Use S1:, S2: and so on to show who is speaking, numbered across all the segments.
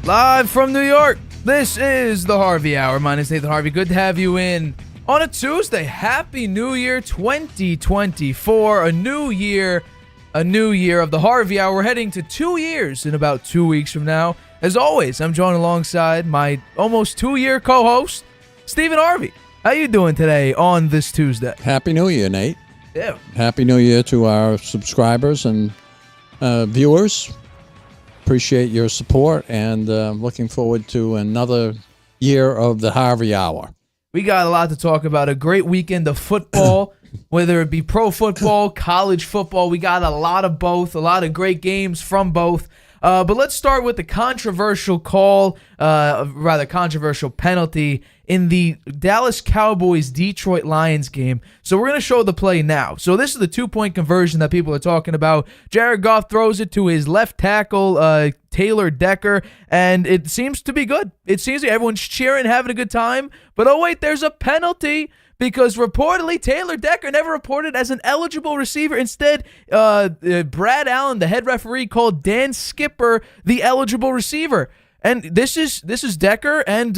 S1: Live from New York, this is the Harvey Hour. My name is Nathan Harvey. Good to have you in on a Tuesday. Happy New Year 2024. A new year of the Harvey Hour. We're heading to 2 years in about 2 weeks from now. As always, I'm joined alongside my almost 2-year co-host, Stephen Harvey. How you doing today on this Tuesday?
S2: Happy New Year, Nate.
S1: Yeah.
S2: Happy New Year to our subscribers and viewers. Appreciate your support and looking forward to another year of the Harvey Hour.
S1: We got a lot to talk about. A great weekend of football, whether it be pro football, college football. We got a lot of both, a lot of great games from both. But let's start with the controversial call, controversial penalty in the Dallas Cowboys-Detroit Lions game. So we're going to show the play now. So this is the two-point conversion that people are talking about. Jared Goff throws it to his left tackle, Taylor Decker, and it seems to be good. It seems like everyone's cheering, having a good time. But oh wait, there's a penalty. Because reportedly, Taylor Decker never reported as an eligible receiver. Instead, Brad Allen, the head referee, called Dan Skipper the eligible receiver. And this is Decker and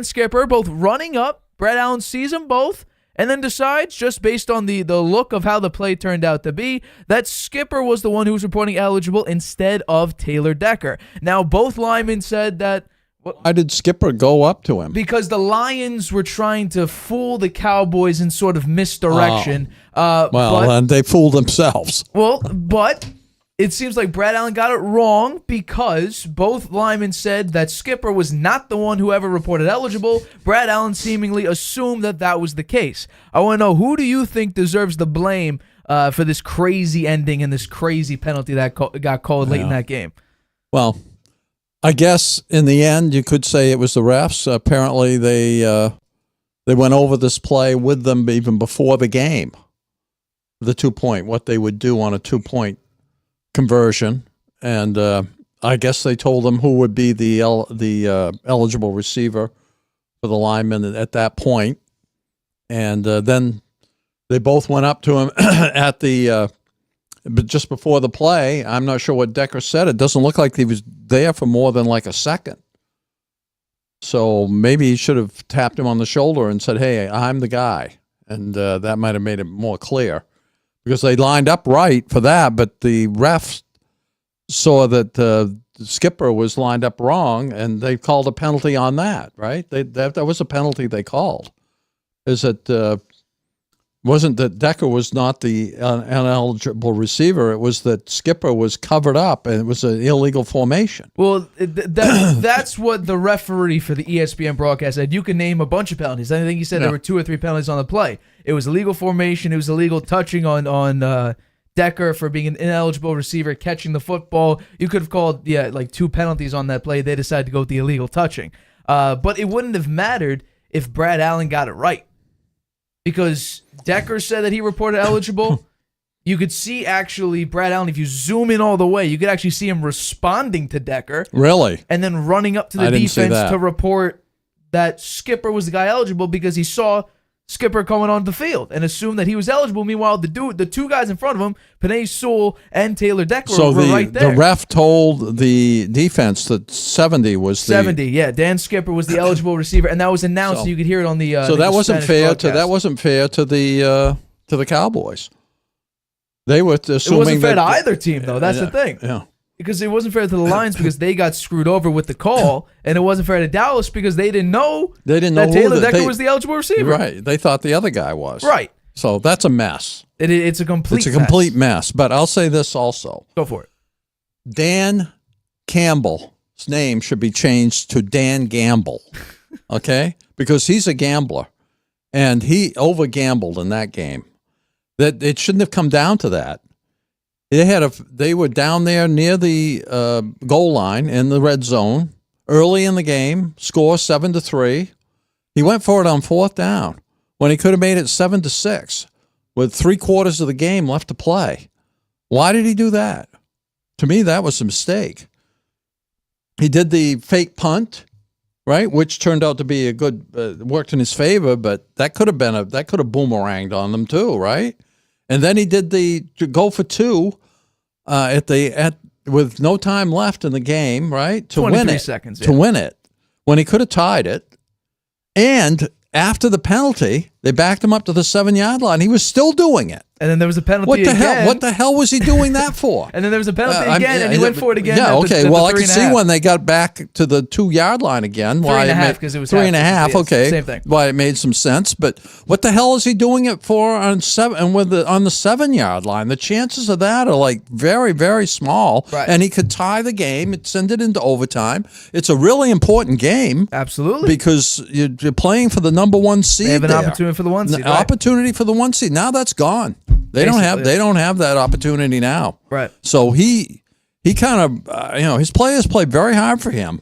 S1: Skipper both running up. Brad Allen sees them both and then decides, just based on the look of how the play turned out to be, that Skipper was the one who was reporting eligible instead of Taylor Decker. Now, both linemen said that.
S2: Why did Skipper go up to him?
S1: Because the Lions were trying to fool the Cowboys in sort of misdirection.
S2: And they fooled themselves.
S1: But it seems like Brad Allen got it wrong because both linemen said that Skipper was not the one who ever reported eligible. Brad Allen seemingly assumed that was the case. I want to know, who do you think deserves the blame for this crazy ending and this crazy penalty that got called late in that game?
S2: Well, I guess in the end you could say it was the refs. Apparently they went over this play with them even before the game. The 2-point, what they would do on a 2-point conversion, and I guess they told them who would be the eligible receiver for the lineman at that point, and then they both went up to him at the. But just before the play, I'm not sure what Decker said. It doesn't look like he was there for more than like a second. So maybe he should have tapped him on the shoulder and said, "Hey, I'm the guy," and that might have made it more clear. Because they lined up right for that, but the refs saw that Skipper was lined up wrong, and they called a penalty on that, right? That was a penalty they called. Wasn't that Decker was not the ineligible receiver. It was that Skipper was covered up, and it was an illegal formation.
S1: Well, that's what the referee for the ESPN broadcast said. You can name a bunch of penalties. I think he said there were 2 or 3 penalties on the play. It was illegal formation. It was illegal touching on Decker for being an ineligible receiver, catching the football. You could have called, like 2 penalties on that play. They decided to go with the illegal touching. But it wouldn't have mattered if Brad Allen got it right. Because Decker said that he reported eligible. You could see, actually, Brad Allen, if you zoom in all the way, you could actually see him responding to Decker.
S2: Really?
S1: And then running up to the defense to report that Skipper was the guy eligible because he saw Skipper coming on the field and assumed that he was eligible. Meanwhile, the 2 guys in front of him, Penei Sewell and Taylor Decker, were right there.
S2: So the ref told the defense that 70 was
S1: 70, yeah. Dan Skipper was the eligible receiver, and that was announced, so you could hear it on the
S2: so that wasn't fair
S1: broadcast.
S2: That wasn't fair to the Cowboys. They were assuming
S1: it wasn't fair to either team, though. That's the thing.
S2: Yeah.
S1: Because it wasn't fair to the Lions because they got screwed over with the call, and it wasn't fair to Dallas because they didn't know that Taylor Decker was the eligible receiver.
S2: Right. They thought the other guy was.
S1: Right.
S2: So that's a mess.
S1: It's a
S2: complete mess. But I'll say this also.
S1: Go for it.
S2: Dan Campbell's name should be changed to Dan Gamble, okay? Because he's a gambler, and he over-gambled in that game. That it shouldn't have come down to that. They were down there near the goal line in the red zone early in the game. Score 7-3. He went for it on 4th down when he could have made it 7-6 with 3/4 of the game left to play. Why did he do that? To me, that was a mistake. He did the fake punt, right, which turned out to be a good worked in his favor, but that could have boomeranged on them too, right? And then he did the go for 2 at with no time left in the game, right? To win
S1: 23
S2: it.
S1: seconds,
S2: To
S1: yeah.
S2: win it. When he could have tied it. And after the penalty, they backed him up to the 7-yard line. He was still doing it.
S1: And then there was a penalty
S2: What the
S1: again.
S2: hell? What the hell was he doing that for?
S1: And then there was a penalty again, and he went for it again.
S2: Yeah,
S1: at the
S2: I could
S1: 3.5.
S2: see when they got back to the 2-yard line again.
S1: 3.5 because it was
S2: 3.5. Okay,
S1: same thing.
S2: Why it made some sense, but what the hell is he doing it for on 7 and on the 7-yard line? The chances of that are like very, very small.
S1: Right.
S2: And he could tie the game, send it into overtime. It's a really important game.
S1: Absolutely.
S2: Because you're playing for the number 1 seed.
S1: They have an
S2: there.
S1: opportunity for the 1 seed.
S2: An opportunity for the 1 seed. Now that's gone. They don't have that opportunity now.
S1: Right.
S2: So he kind of his players played very hard for him,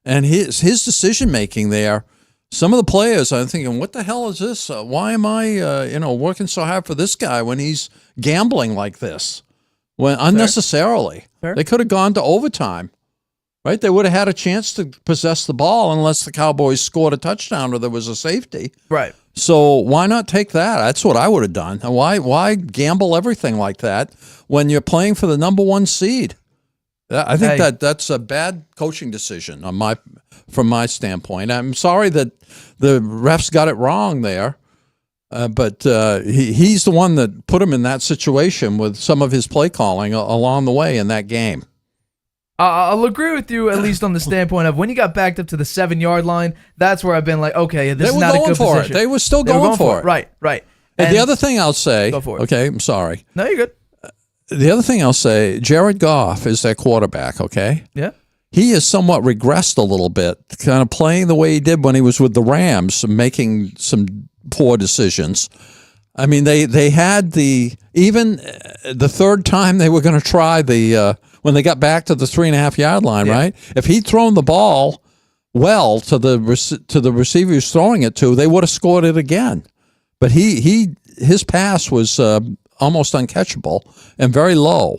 S2: and his decision making there. Some of the players are thinking, "What the hell is this? Why am I working so hard for this guy when he's gambling like this? When unnecessarily,
S1: Fair.
S2: They could have gone to overtime." Right? They would have had a chance to possess the ball unless the Cowboys scored a touchdown or there was a safety.
S1: Right.
S2: So why not take that? That's what I would have done. Why gamble everything like that when you're playing for the number 1 seed? I think that's a bad coaching decision from my standpoint. I'm sorry that the refs got it wrong there, but he's the one that put him in that situation with some of his play calling along the way in that game.
S1: I'll agree with you at least on the standpoint of when you got backed up to the 7-yard line. That's where I've been like, okay, this is not a good position.
S2: They were still going for it.
S1: Right.
S2: And the other thing I'll say,
S1: go for it.
S2: Okay, I'm sorry.
S1: No, you're good.
S2: The other thing I'll say, Jared Goff is their quarterback, okay?
S1: Yeah.
S2: He has somewhat regressed a little bit, kind of playing the way he did when he was with the Rams, making some poor decisions. I mean, they had even the third time they were going to try when they got back to the 3.5-yard line, right? If he'd thrown the ball well to the receiver who's throwing it to, they would have scored it again. But his pass was almost uncatchable and very low.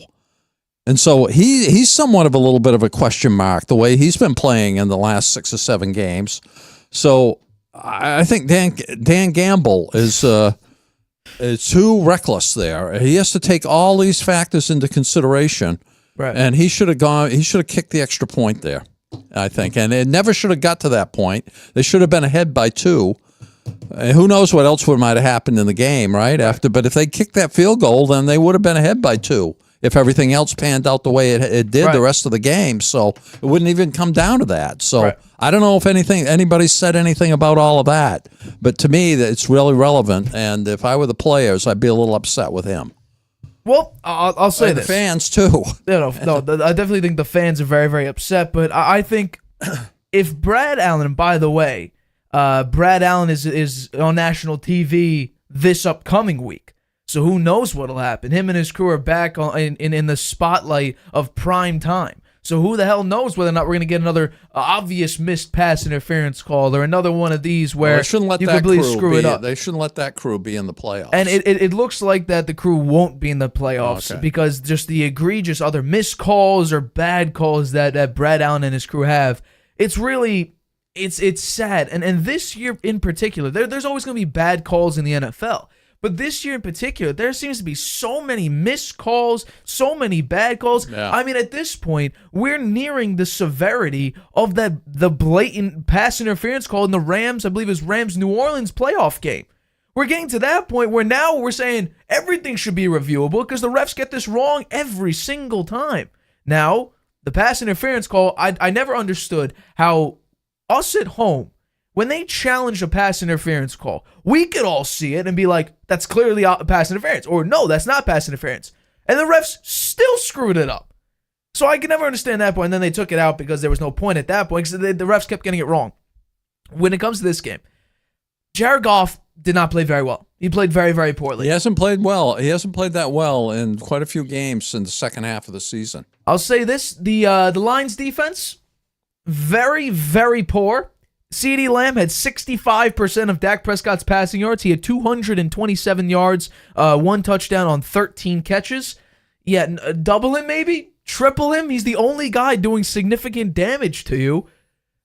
S2: And so he's somewhat of a little bit of a question mark the way he's been playing in the last 6 or 7 games. So I think Dan Gamble is too reckless there. He has to take all these factors into consideration.
S1: Right.
S2: And he should have kicked the extra point there, I think. And it never should have got to that point. They should have been ahead by 2. Who knows what else might have happened in the game, right? But if they kicked that field goal, then they would have been ahead by 2 if everything else panned out the way it did the rest of the game. So it wouldn't even come down to that. So I don't know if anybody said anything about all of that. But to me, it's really relevant. And if I were the players, I'd be a little upset with him.
S1: Well, I'll say this.
S2: The fans, too.
S1: No, I definitely think the fans are very, very upset. But I think if Brad Allen, and by the way, Brad Allen is on national TV this upcoming week. So who knows what'll happen? Him and his crew are back in the spotlight of prime time. So who the hell knows whether or not we're going to get another obvious missed pass interference call or another one of these where you completely screw it up.
S2: They shouldn't let that crew be in the playoffs.
S1: And it looks like that the crew won't be in the playoffs because just the egregious other missed calls or bad calls that Brad Allen and his crew have. It's really it's sad. And this year in particular, there's always going to be bad calls in the NFL. But this year in particular, there seems to be so many missed calls, so many bad calls. Yeah. I mean, at this point, we're nearing the severity of the blatant pass interference call in the Rams, I believe it was Rams-New Orleans playoff game. We're getting to that point where now we're saying everything should be reviewable because the refs get this wrong every single time. Now, the pass interference call, I never understood how us at home, when they challenge a pass interference call, we could all see it and be like, that's clearly pass interference. Or no, that's not pass interference. And the refs still screwed it up. So I could never understand that point. And then they took it out because there was no point at that point because the refs kept getting it wrong. When it comes to this game, Jared Goff did not play very well. He played very, very poorly.
S2: He hasn't played well. He hasn't played that well in quite a few games in the second half of the season.
S1: I'll say this. The Lions defense, very, very poor. CeeDee Lamb had 65% of Dak Prescott's passing yards. He had 227 yards, 1 touchdown on 13 catches. Yeah, double him maybe? Triple him? He's the only guy doing significant damage to you.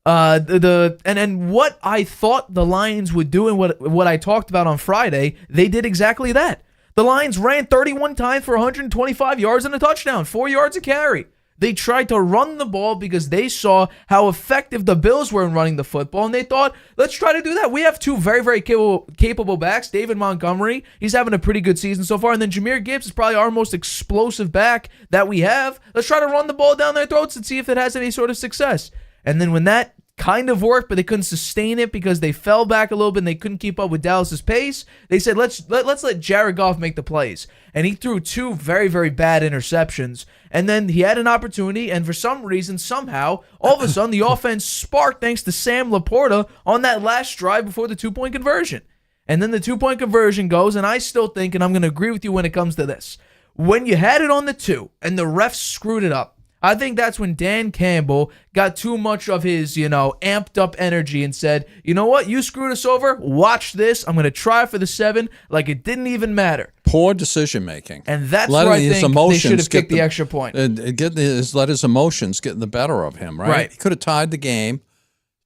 S1: And what I thought the Lions would do and what I talked about on Friday, they did exactly that. The Lions ran 31 times for 125 yards and a touchdown, 4 yards a carry. They tried to run the ball because they saw how effective the Bills were in running the football, and they thought, let's try to do that. We have two very, very capable backs. David Montgomery, he's having a pretty good season so far, and then Jahmyr Gibbs is probably our most explosive back that we have. Let's try to run the ball down their throats and see if it has any sort of success. And then when that kind of worked, but they couldn't sustain it because they fell back a little bit and they couldn't keep up with Dallas's pace, they said, let's let Jared Goff make the plays. And he threw two very, very bad interceptions. And then he had an opportunity, and for some reason, somehow, all of a sudden, the offense sparked thanks to Sam Laporta on that last drive before the two-point conversion. And then the two-point conversion goes, and I still think, and I'm going to agree with you when it comes to this, when you had it on the 2 and the refs screwed it up, I think that's when Dan Campbell got too much of his, amped up energy and said, you know what, you screwed us over, watch this, I'm going to try for the 7 like it didn't even matter.
S2: Poor decision making.
S1: And that's where I think they should have kicked the extra point.
S2: Let his emotions get the better of him, right? He could have tied the game,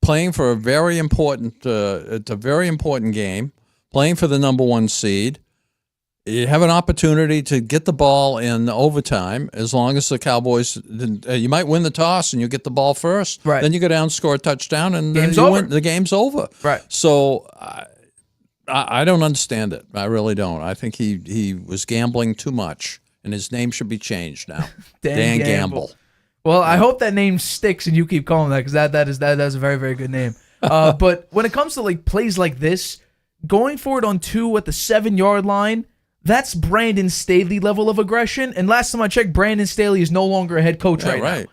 S2: playing for a very important, it's a very important game, playing for the number 1 seed. You have an opportunity to get the ball in overtime as long as the Cowboys, you might win the toss and you get the ball first.
S1: Right.
S2: Then you go down, score a touchdown, and the game's over.
S1: Right.
S2: So I don't understand it. I really don't. I think he was gambling too much, and his name should be changed now. Dan Gamble.
S1: Well, I hope that name sticks and you keep calling that because that is a very, very good name. But when it comes to plays like this, going for it on 2 at the 7-yard line, that's Brandon Staley level of aggression. And last time I checked, Brandon Staley is no longer a head coach right now.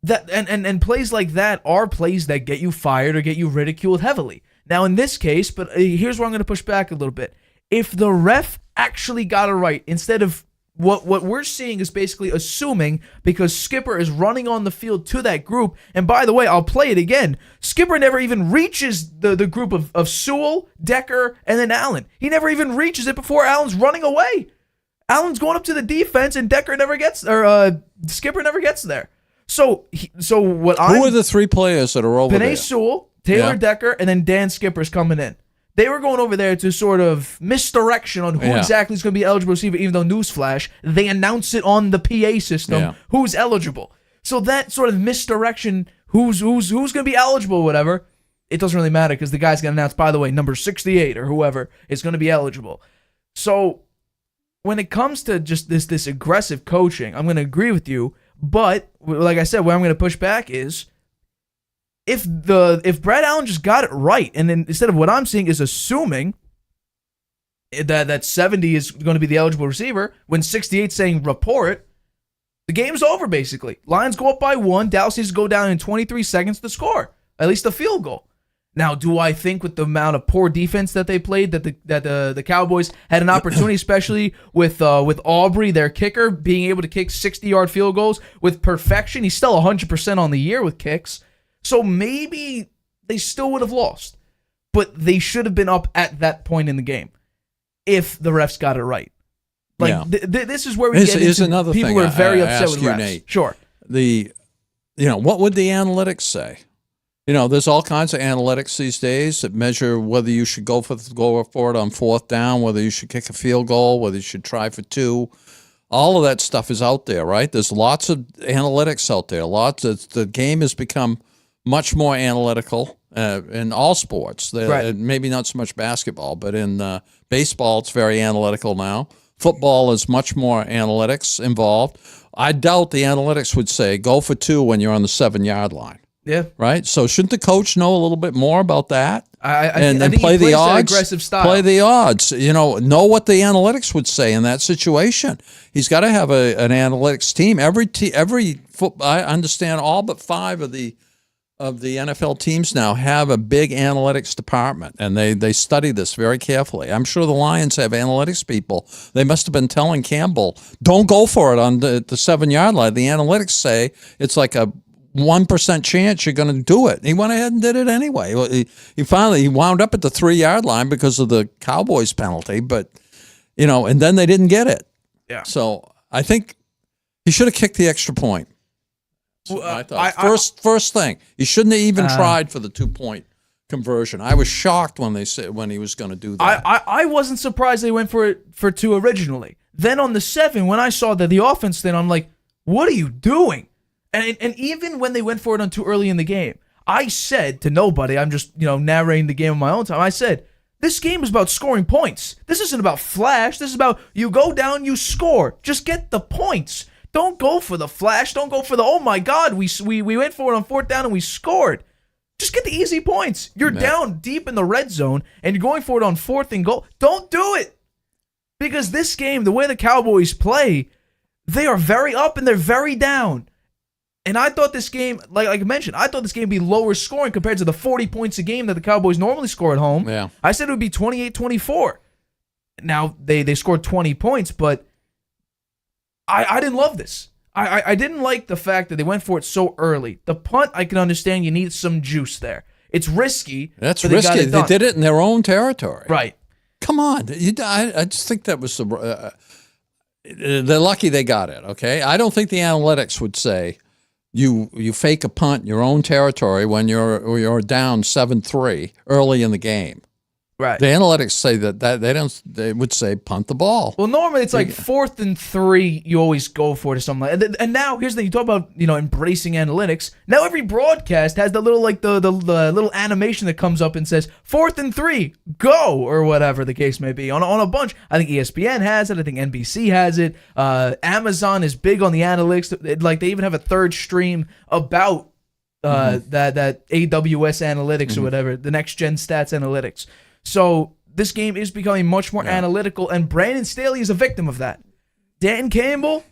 S1: That and plays like that are plays that get you fired or get you ridiculed heavily. Now in this case, but here's where I'm going to push back a little bit. If the ref actually got it right, instead of what we're seeing is basically assuming because Skipper is running on the field to that group, and by the way, I'll play it again. Skipper never even reaches the group of Sewell, Decker, and then Allen. He never even reaches it before Allen's running away. Allen's going up to the defense, and Skipper never gets there. So what
S2: Who are the 3 players that are over there?
S1: Penei Sewell, Taylor Decker, and then Dan Skipper's coming in. They were going over there to sort of misdirection on who exactly is going to be eligible receiver, even though, newsflash, they announce it on the PA system who's eligible. So that sort of misdirection, who's going to be eligible, whatever, it doesn't really matter because the guy's going to announce, by the way, number 68 or whoever is going to be eligible. So when it comes to just this aggressive coaching, I'm going to agree with you. But like I said, where I'm going to push back is, if Brad Allen just got it right, and then instead of what I'm seeing is assuming that 70 is going to be the eligible receiver, when 68 saying report, the game's over basically. Lions go up by 1. Dallas needs to go down in 23 seconds to score, at least a field goal. Now, do I think with the amount of poor defense that they played that the Cowboys had an opportunity, especially with Aubrey, their kicker, being able to kick 60-yard field goals with perfection? He's still 100% on the year with kicks. So maybe they still would have lost, but they should have been up at that point in the game if the refs got it right. This is where we get into
S2: another
S1: people
S2: thing
S1: who are very upset with
S2: you,
S1: refs.
S2: Nate.
S1: Sure.
S2: What would the analytics say? There's all kinds of analytics these days that measure whether you should go for it on 4th down, whether you should kick a field goal, whether you should try for 2. All of that stuff is out there, right? There's lots of analytics out there. The game has become much more analytical in all sports. Maybe not so much basketball, but in baseball, it's very analytical now. Football is much more analytics involved. I doubt the analytics would say go for 2 when you're on the 7-yard line.
S1: Yeah.
S2: Right? So shouldn't the coach know a little bit more about that?
S1: I think play the odds. Aggressive style.
S2: Play the odds. Know what the analytics would say in that situation. He's got to have an analytics team. I understand all but 5 of the NFL teams now have a big analytics department, and they study this very carefully. I'm sure the Lions have analytics people. They must have been telling Campbell, don't go for it on the 7-yard line. The analytics say it's like a 1% chance you're going to do it. He went ahead and did it anyway. He wound up at the 3-yard line because of the Cowboys penalty, but and then they didn't get it.
S1: Yeah.
S2: So I think he should have kicked the extra point. I thought. First thing, he shouldn't have even tried for the 2-point conversion. I was shocked when he was going to do that.
S1: I wasn't surprised they went for 2 originally. Then on the 7, when I saw that the offense, then I'm like, what are you doing? And even when they went for it on too early in the game, I said to nobody, I'm just, narrating the game on my own time. I said, this game is about scoring points. This isn't about flash. This is about you go down, you score. Just get the points. Don't go for the flash. Don't go for the, oh my God, we went for it on fourth down and we scored. Just get the easy points. You're down deep in the red zone and you're going for it on fourth and goal. Don't do it. Because this game, the way the Cowboys play, they are very up and they're very down. And I thought this game, like I mentioned, I thought this game would be lower scoring compared to the 40 points a game that the Cowboys normally score at home.
S2: Yeah.
S1: I said it would be 28-24. Now, they scored 20 points, but I didn't love this. I didn't like the fact that they went for it so early. The punt, I can understand you need some juice there. It's risky.
S2: That's risky. They did it in their own territory.
S1: Right.
S2: Come on. I just think that was they're lucky they got it, okay? I don't think the analytics would say you fake a punt in your own territory when you're down 7-3 early in the game.
S1: Right.
S2: The analytics say that they would say punt the ball.
S1: Well, normally it's like 4th and 3, you always go for it or something like that. And now here's the thing, you talk about, embracing analytics. Now every broadcast has the little the little animation that comes up and says 4th and 3, go, or whatever the case may be. On a bunch. I think ESPN has it, I think NBC has it. Amazon is big on the analytics. Like they even have a third stream about that AWS analytics or whatever, the next gen stats analytics. So this game is becoming much more analytical, and Brandon Staley is a victim of that. Dan Campbell,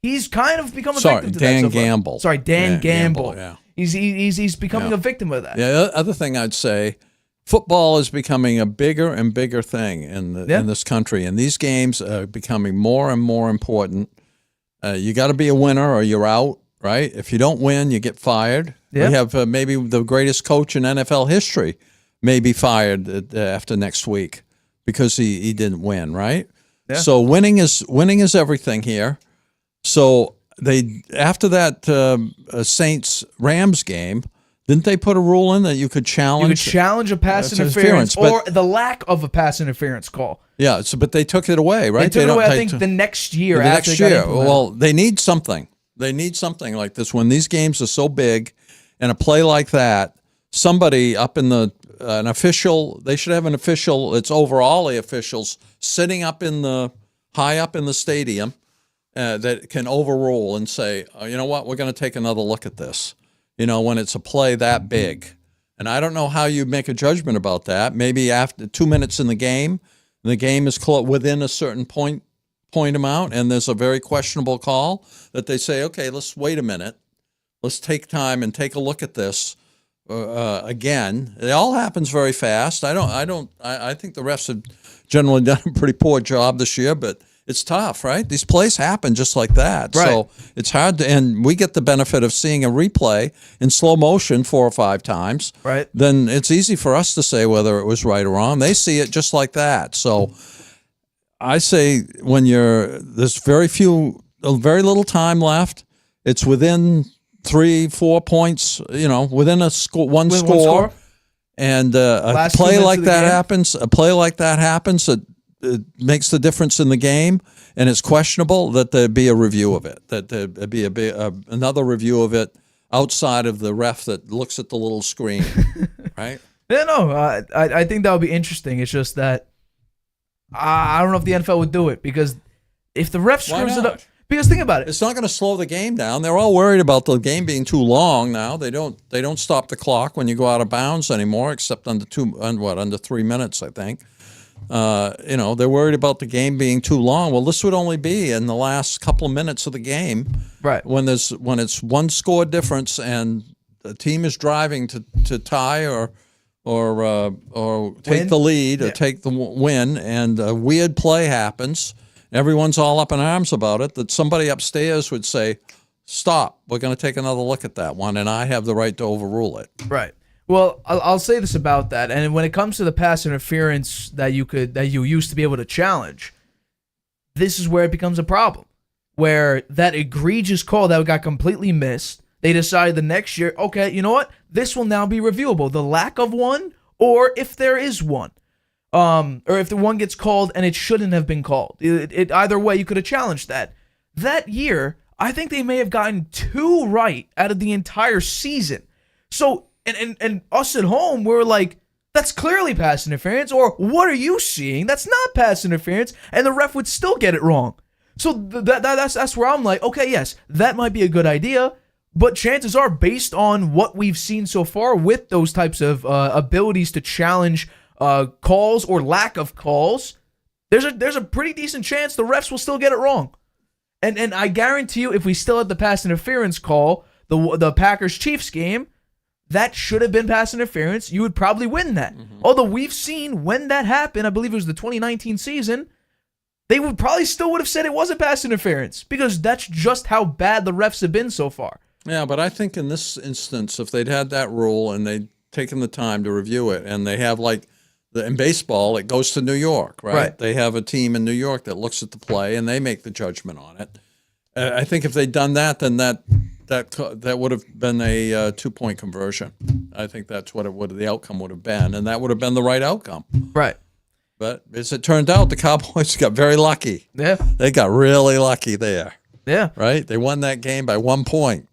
S1: he's kind of become a victim to that. Dan Gamble.
S2: Yeah.
S1: He's becoming a victim of that.
S2: Yeah. The other thing I'd say, football is becoming a bigger and bigger thing in this country, and these games are becoming more and more important. You got to be a winner or you're out, right? If you don't win, you get fired. We have maybe the greatest coach in NFL history may be fired after next week because he didn't win, right? Yeah. So winning is everything here. So they after that Saints-Rams game, didn't they put a rule in that you could challenge?
S1: You could challenge a pass interference or the lack of a pass interference call.
S2: Yeah, but they took it away, right?
S1: They took it away, I think, the next year.
S2: Well, they need something. They need something like this. When these games are so big and a play like that, somebody up in an official, they should have an official, it's over all the officials, sitting high up in the stadium that can overrule and say, you know what, we're going to take another look at this, when it's a play that big. And I don't know how you make a judgment about that. Maybe after 2 minutes in the game is within a certain point amount, and there's a very questionable call that they say, okay, let's wait a minute. Let's take time and take a look at this. Again, it all happens very fast. I think the refs have generally done a pretty poor job this year, but it's tough, right? These plays happen just like that. Right. So it's hard and we get the benefit of seeing a replay in slow motion 4 or 5 times.
S1: Right.
S2: Then it's easy for us to say whether it was right or wrong. They see it just like that. So I say there's very little time left. It's within 3-4 points, within one score, and a play like that happens. A play like that happens. It makes the difference in the game, and it's questionable that there be a review of it. That there be another review of it outside of the ref that looks at the little screen, right?
S1: Yeah, no, I think that would be interesting. It's just that I don't know if the NFL would do it because if the ref screws it up. Because think about it.
S2: It's not going to slow the game down. They're all worried about the game being too long now. They don't stop the clock when you go out of bounds anymore, except under 3 minutes, I think. They're worried about the game being too long. Well, this would only be in the last couple of minutes of the game,
S1: right?
S2: When it's one score difference and the team is driving to tie or take the lead or take the win, and a weird play happens. Everyone's all up in arms about it, that somebody upstairs would say, stop, we're going to take another look at that one, and I have the right to overrule it.
S1: Right. Well, I'll say this about that, and when it comes to the pass interference that you used to be able to challenge, this is where it becomes a problem, where that egregious call that got completely missed, they decided the next year, okay, you know what, this will now be reviewable, the lack of one, or if there is one. Or if the one gets called and it shouldn't have been called. Either way, you could have challenged that. That year, I think they may have gotten 2 right out of the entire season. So, and us at home, we're like, that's clearly pass interference, or what are you seeing? That's not pass interference, and the ref would still get it wrong. So that's where I'm like, okay, yes, that might be a good idea, but chances are, based on what we've seen so far with those types of abilities to challenge calls or lack of calls, there's a pretty decent chance the refs will still get it wrong. And I guarantee you, if we still had the pass interference call, the Packers-Chiefs game, that should have been pass interference. You would probably win that. Mm-hmm. Although we've seen when that happened, I believe it was the 2019 season, they would probably still would have said it wasn't pass interference because that's just how bad the refs have been so far.
S2: Yeah, but I think in this instance, if they'd had that rule and they'd taken the time to review it, and they have in baseball, it goes to New York, right? They have a team in New York that looks at the play and they make the judgment on it. I think if they'd done that, then that would have been a 2-point conversion. I think that's what the outcome would have been, and that would have been the right outcome.
S1: Right.
S2: But as it turned out, the Cowboys got very lucky.
S1: Yeah.
S2: They got really lucky there.
S1: Yeah.
S2: Right? They won that game by 1 point.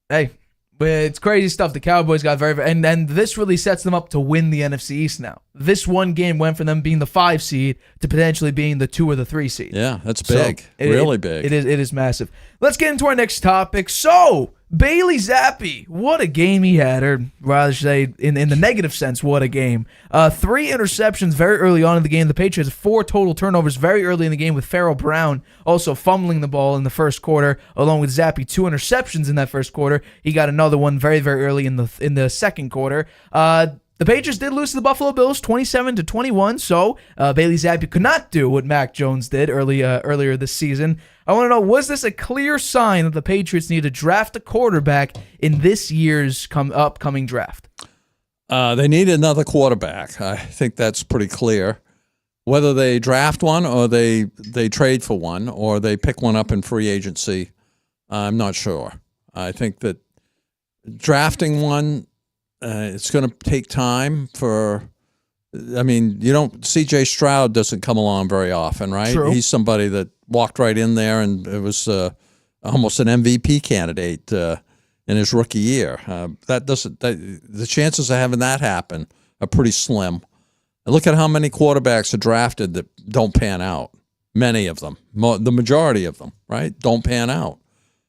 S1: Hey, it's crazy stuff. The Cowboys got and this really sets them up to win the NFC East now. This one game went from them being the 5 seed to potentially being the 2 or the 3 seed.
S2: Yeah, that's big. Really big.
S1: It is massive. Let's get into our next topic. So, Bailey Zappe'd, what a game he had, or rather say, in the negative sense, what a game. 3 interceptions very early on in the game. The Patriots 4 total turnovers very early in the game, with Farrell Brown also fumbling the ball in the first quarter, along with Zappe'd 2 interceptions in that first quarter. He got another one very, very early in the second quarter. The Patriots did lose to the Buffalo Bills 27-21, so Bailey Zappe'd could not do what Mac Jones did earlier this season. I want to know, was this a clear sign that the Patriots need to draft a quarterback in this year's upcoming draft?
S2: They need another quarterback. I think that's pretty clear. Whether they draft one or they trade for one or they pick one up in free agency, I'm not sure. I think that drafting one, it's going to take time C.J. Stroud doesn't come along very often, right?
S1: True. He's
S2: somebody that walked right in there and it was almost an MVP candidate in his rookie year. The chances of having that happen are pretty slim. And look at how many quarterbacks are drafted that don't pan out. Many of them, the majority of them, right, don't pan out.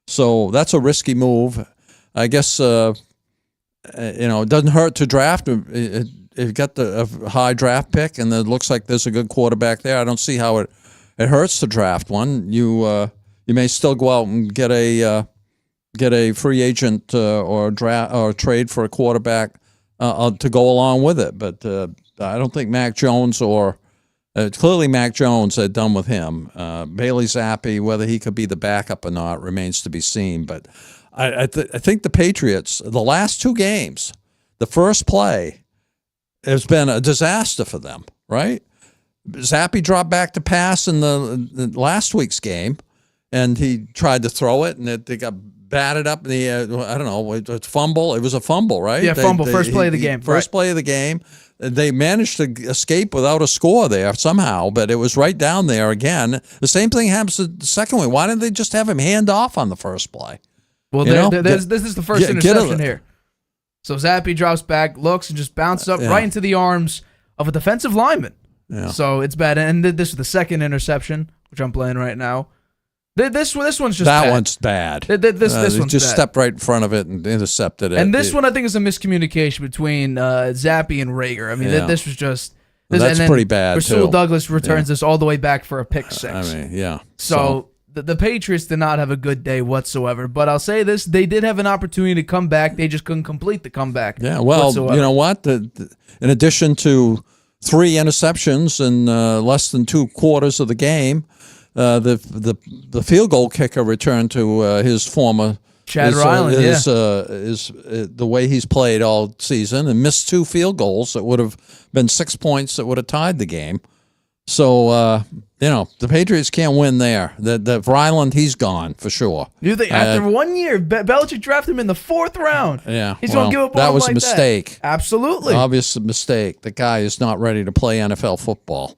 S2: So that's a risky move. I guess it doesn't hurt to draft. You've got a high draft pick, and it looks like there's a good quarterback there. I don't see how it hurts to draft one. You may still go out and get a free agent or trade for a quarterback to go along with it. But I don't think Mac Jones clearly Mac Jones had done with him. Bailey Zappe'd, whether he could be the backup or not, remains to be seen. But I think the Patriots, the last 2 games, the first play has been a disaster for them, right? Zappe'd dropped back to pass in the last week's game, and he tried to throw it, and they got batted up in the, I don't know, a fumble. It was a fumble, right?
S1: Yeah, fumble, first play of the game.
S2: First play of the game. They managed to escape without a score there somehow, but it was right down there again. The same thing happens the second one. Why didn't they just have him hand off on the first play?
S1: Well, this is the first interception here. So Zappe'd drops back, looks, and just bounces up right into the arms of a defensive lineman.
S2: Yeah.
S1: So it's bad. And this is the second interception, which I'm playing right now. This one's just
S2: that
S1: bad.
S2: One's bad.
S1: This one's
S2: just
S1: bad.
S2: Stepped right in front of it and intercepted it.
S1: And this one, I think, is a miscommunication between Zappe'd and Rager. I mean, this was just...
S2: That's pretty bad,
S1: Rasul
S2: too.
S1: Douglas returns this all the way back for a pick 6.
S2: I mean, yeah.
S1: So the Patriots did not have a good day whatsoever. But I'll say this, they did have an opportunity to come back. They just couldn't complete the comeback.
S2: Yeah, well,
S1: whatsoever.
S2: You know what? In addition to 3 interceptions in less than 2 quarters of the game, the field goal kicker returned to his former
S1: Chad Ryland,
S2: is the way he's played all season, and missed 2 field goals that would have been 6 points that would have tied the game. So the Patriots can't win there. The Ryland, he's gone for sure.
S1: You think after 1 year, Belichick drafted him in the 4th round?
S2: Yeah,
S1: he's gonna give up.
S2: That was
S1: like
S2: a mistake.
S1: Absolutely,
S2: obvious mistake. The guy is not ready to play NFL football.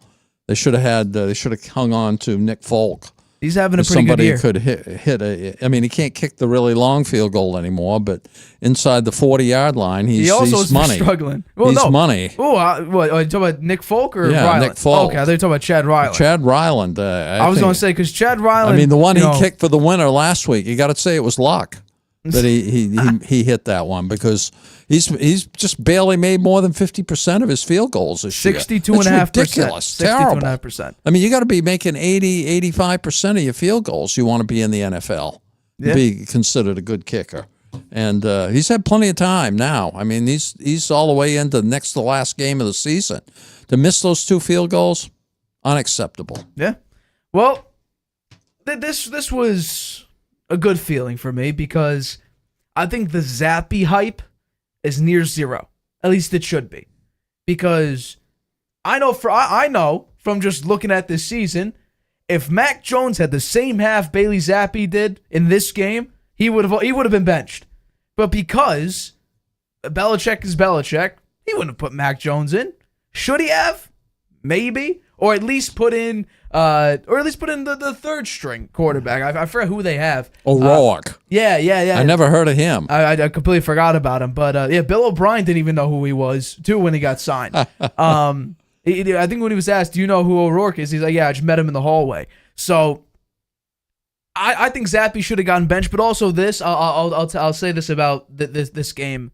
S2: They should have hung on to Nick Folk
S1: He's having a pretty good
S2: somebody
S1: year.
S2: could hit a. I mean, he can't kick the really long field goal anymore, but inside the 40-yard line, he's money.
S1: Struggling. Well,
S2: he's
S1: no.
S2: money.
S1: Oh, what? Are you talking about Nick Folk or
S2: Yeah,
S1: Ryland?
S2: Nick Folk.
S1: Okay, I thought you were talking about Chad Ryland.
S2: Chad Ryland.
S1: I was going to say, because Chad Ryland.
S2: I mean, the one he kicked for the winner last week, you got to say it was luck that he hit that one, because he's just barely made more than 50% of his field goals this year.
S1: 62.5%.
S2: Ridiculous. Terrible.
S1: 62.5%.
S2: I mean, you got to be making 85% of your field goals. You want to be in the NFL, be considered a good kicker. And he's had plenty of time now. I mean, he's all the way into next to the last game of the season. To miss those 2 field goals, unacceptable.
S1: Yeah. Well, this was a good feeling for me, because I think the Zappe'd hype is near zero. At least it should be, because I know from just looking at this season, if Mac Jones had the same half Bailey Zappe'd did in this game, he would have been benched. But because Belichick is Belichick, he wouldn't have put Mac Jones in. Should he have? Maybe. Or at least put in the third string quarterback. I forget who they have.
S2: O'Rourke.
S1: Yeah.
S2: I never heard of him.
S1: I completely forgot about him. But Bill O'Brien didn't even know who he was too when he got signed. I think when he was asked, "Do you know who O'Rourke is?" He's like, "Yeah, I just met him in the hallway." So I think Zappe'd should have gotten benched. But also this, I'll say this about this game.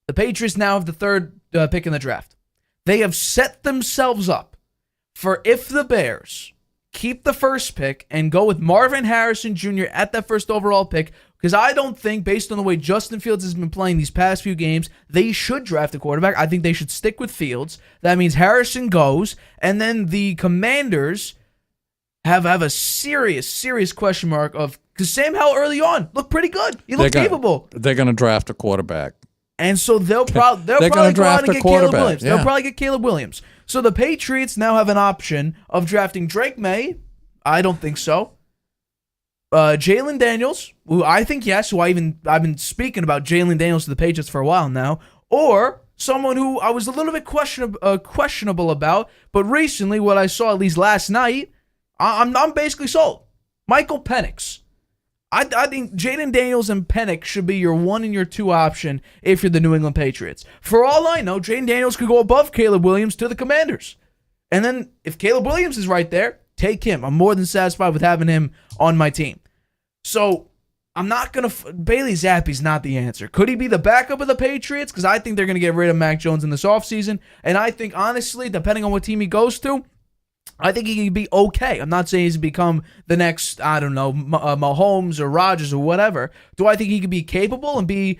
S1: The Patriots now have the third pick in the draft. They have set themselves up for, if the Bears keep the first pick and go with Marvin Harrison Jr. at that first overall pick, because I don't think, based on the way Justin Fields has been playing these past few games, they should draft a quarterback. I think they should stick with Fields. That means Harrison goes, and then the Commanders have a serious question mark of, because Sam Howell early on looked pretty good. He looked capable.
S2: They're going to draft a quarterback.
S1: And so they'll probably go out and get Caleb Williams. They'll probably get Caleb Williams. So the Patriots now have an option of drafting Drake May. I don't think so. Jalen Daniels, who I think yes, I've been speaking about Jalen Daniels to the Patriots for a while now, or someone who I was a little bit questionable about, but recently what I saw, at least last night, I'm basically sold. Michael Penix. I think Jaden Daniels and Penix should be your 1 and your 2 option if you're the New England Patriots. For all I know, Jaden Daniels could go above Caleb Williams to the Commanders. And then if Caleb Williams is right there, take him. I'm more than satisfied with having him on my team. So I'm not going to... Bailey Zappe's not the answer. Could he be the backup of the Patriots? Because I think they're going to get rid of Mac Jones in this offseason. And I think, honestly, depending on what team he goes to, I think he can be okay. I'm not saying he's become the next, I don't know, Mahomes or Rodgers or whatever. Do I think he could be capable and be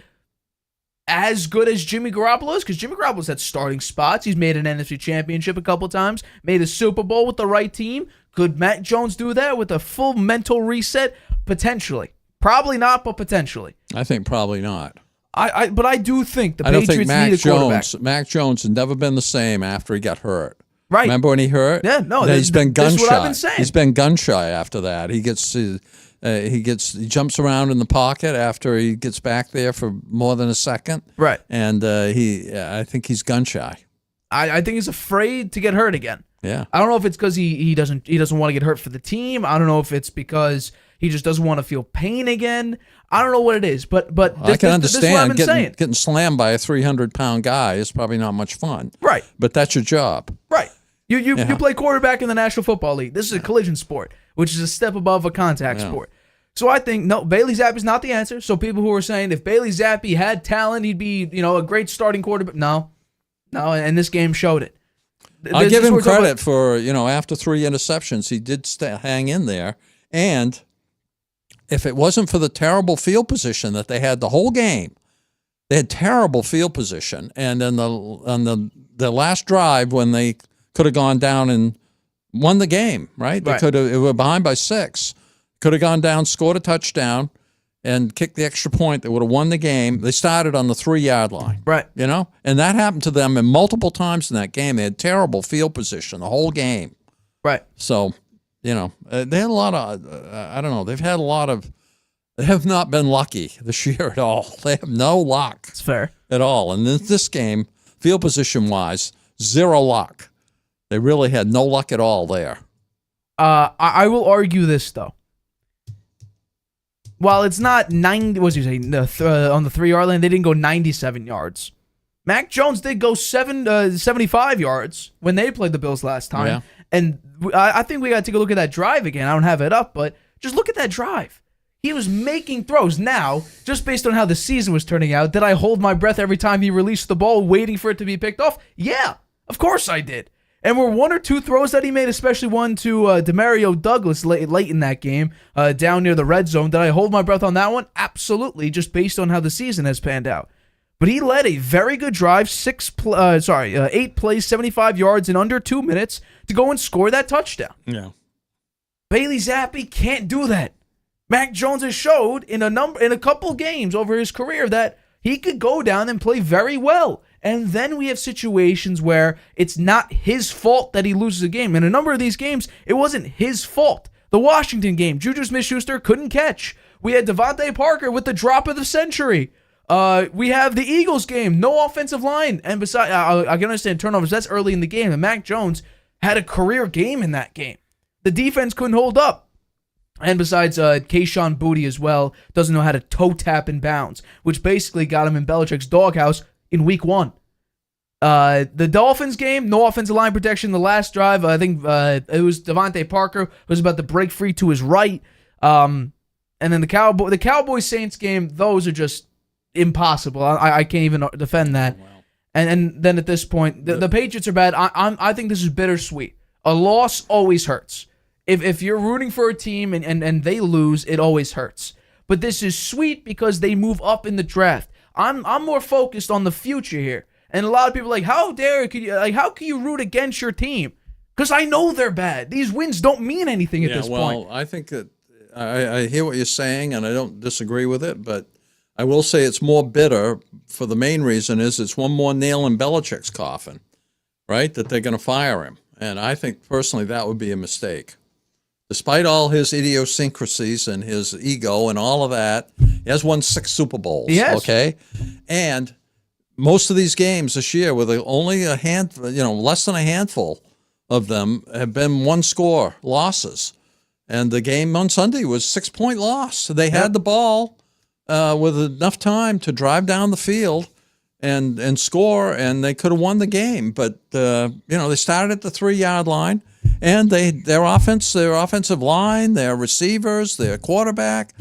S1: as good as Jimmy Garoppolo is? Because Jimmy Garoppolo's had starting spots. He's made an NFC Championship a couple times, made a Super Bowl with the right team. Could Mac Jones do that with a full mental reset? Potentially. Probably not, but potentially.
S2: I think probably not.
S1: But I do think the Patriots need a quarterback.
S2: Mac Jones has never been the same after he got hurt.
S1: Right.
S2: Remember when he hurt?
S1: Yeah, no.
S2: He's been gun shy.
S1: That's what I've been saying.
S2: He's been gun shy after that. He jumps around in the pocket after he gets back there for more than a second.
S1: Right.
S2: And I think he's gun shy.
S1: I think he's afraid to get hurt again.
S2: Yeah.
S1: I don't know if it's because he doesn't want to get hurt for the team. I don't know if it's because he just doesn't want to feel pain again. I don't know what it is, but
S2: I can understand
S1: this is what I've been saying.
S2: Getting slammed by a 300-pound guy is probably not much fun.
S1: Right.
S2: But that's your job.
S1: Right. You play quarterback in the National Football League. This is a collision sport, which is a step above a contact sport. So I think, no, Bailey Zappe's not the answer. So people who are saying if Bailey Zappe had talent, he'd be, a great starting quarterback. No, and this game showed it.
S2: I give him credit for, after 3 interceptions, he did hang in there. And if it wasn't for the terrible field position that they had the whole game, they had terrible field position. And then on the last drive when they could have gone down and won the game, right? They were behind by 6. Could have gone down, scored a touchdown, and kicked the extra point that would have won the game. They started on the 3-yard line.
S1: Right.
S2: And that happened to them multiple times in that game. They had terrible field position the whole game.
S1: Right.
S2: So, they had a lot of, I don't know, they have not been lucky this year at all. They have no luck.
S1: It's fair.
S2: At all. And this game, field position-wise, 0 luck. They really had no luck at all there.
S1: I will argue this, though. While it's not 90, what was you saying, on the 3-yard line, they didn't go 97 yards. Mac Jones did go 75 yards when they played the Bills last time.
S2: Yeah.
S1: And I think we got to take a look at that drive again. I don't have it up, but just look at that drive. He was making throws. Now, just based on how the season was turning out, did I hold my breath every time he released the ball waiting for it to be picked off? Yeah, of course I did. And were one or two throws that he made, especially one to Demario Douglas late in that game, down near the red zone. Did I hold my breath on that one? Absolutely, just based on how the season has panned out. But he led a very good drive, 8 plays, 75 yards in under 2 minutes to go and score that touchdown.
S2: Yeah.
S1: Bailey Zappi can't do that. Mac Jones has showed in a couple games over his career that he could go down and play very well. And then we have situations where it's not his fault that he loses a game. In a number of these games, it wasn't his fault. The Washington game, Juju Smith-Schuster couldn't catch. We had Devontae Parker with the drop of the century. We have the Eagles game, no offensive line. And besides, I can understand turnovers. That's early in the game. And Mac Jones had a career game in that game. The defense couldn't hold up. And besides, Kayshon Boutte as well doesn't know how to toe tap in bounds, which basically got him in Belichick's doghouse in week 1. The Dolphins game, no offensive line protection. The last drive, I think it was Devontae Parker who was about to break free to his right. And then the Cowboys-Saints game, those are just impossible. I can't even defend that. Wow. And then at this point, the Patriots are bad. I think this is bittersweet. A loss always hurts. If you're rooting for a team and they lose, it always hurts. But this is sweet because they move up in the draft. I'm more focused on the future here. And a lot of people are like, how can you root against your team? Because I know they're bad. These wins don't mean anything at this point.
S2: Well, I think that I hear what you're saying, and I don't disagree with it, but I will say it's more bitter for the main reason is it's one more nail in Belichick's coffin, right, that they're going to fire him. And I think personally that would be a mistake. Despite all his idiosyncrasies and his ego and all of that, he has won 6 Super Bowls.
S1: Yes.
S2: Okay? And most of these games this year, with only a handful, less than a handful of them, have been one-score losses. And the game on Sunday was 6-point loss. They had the ball with enough time to drive down the field and score, and they could have won the game. But they started at the 3-yard line, and their offensive line, their receivers, their quarterback.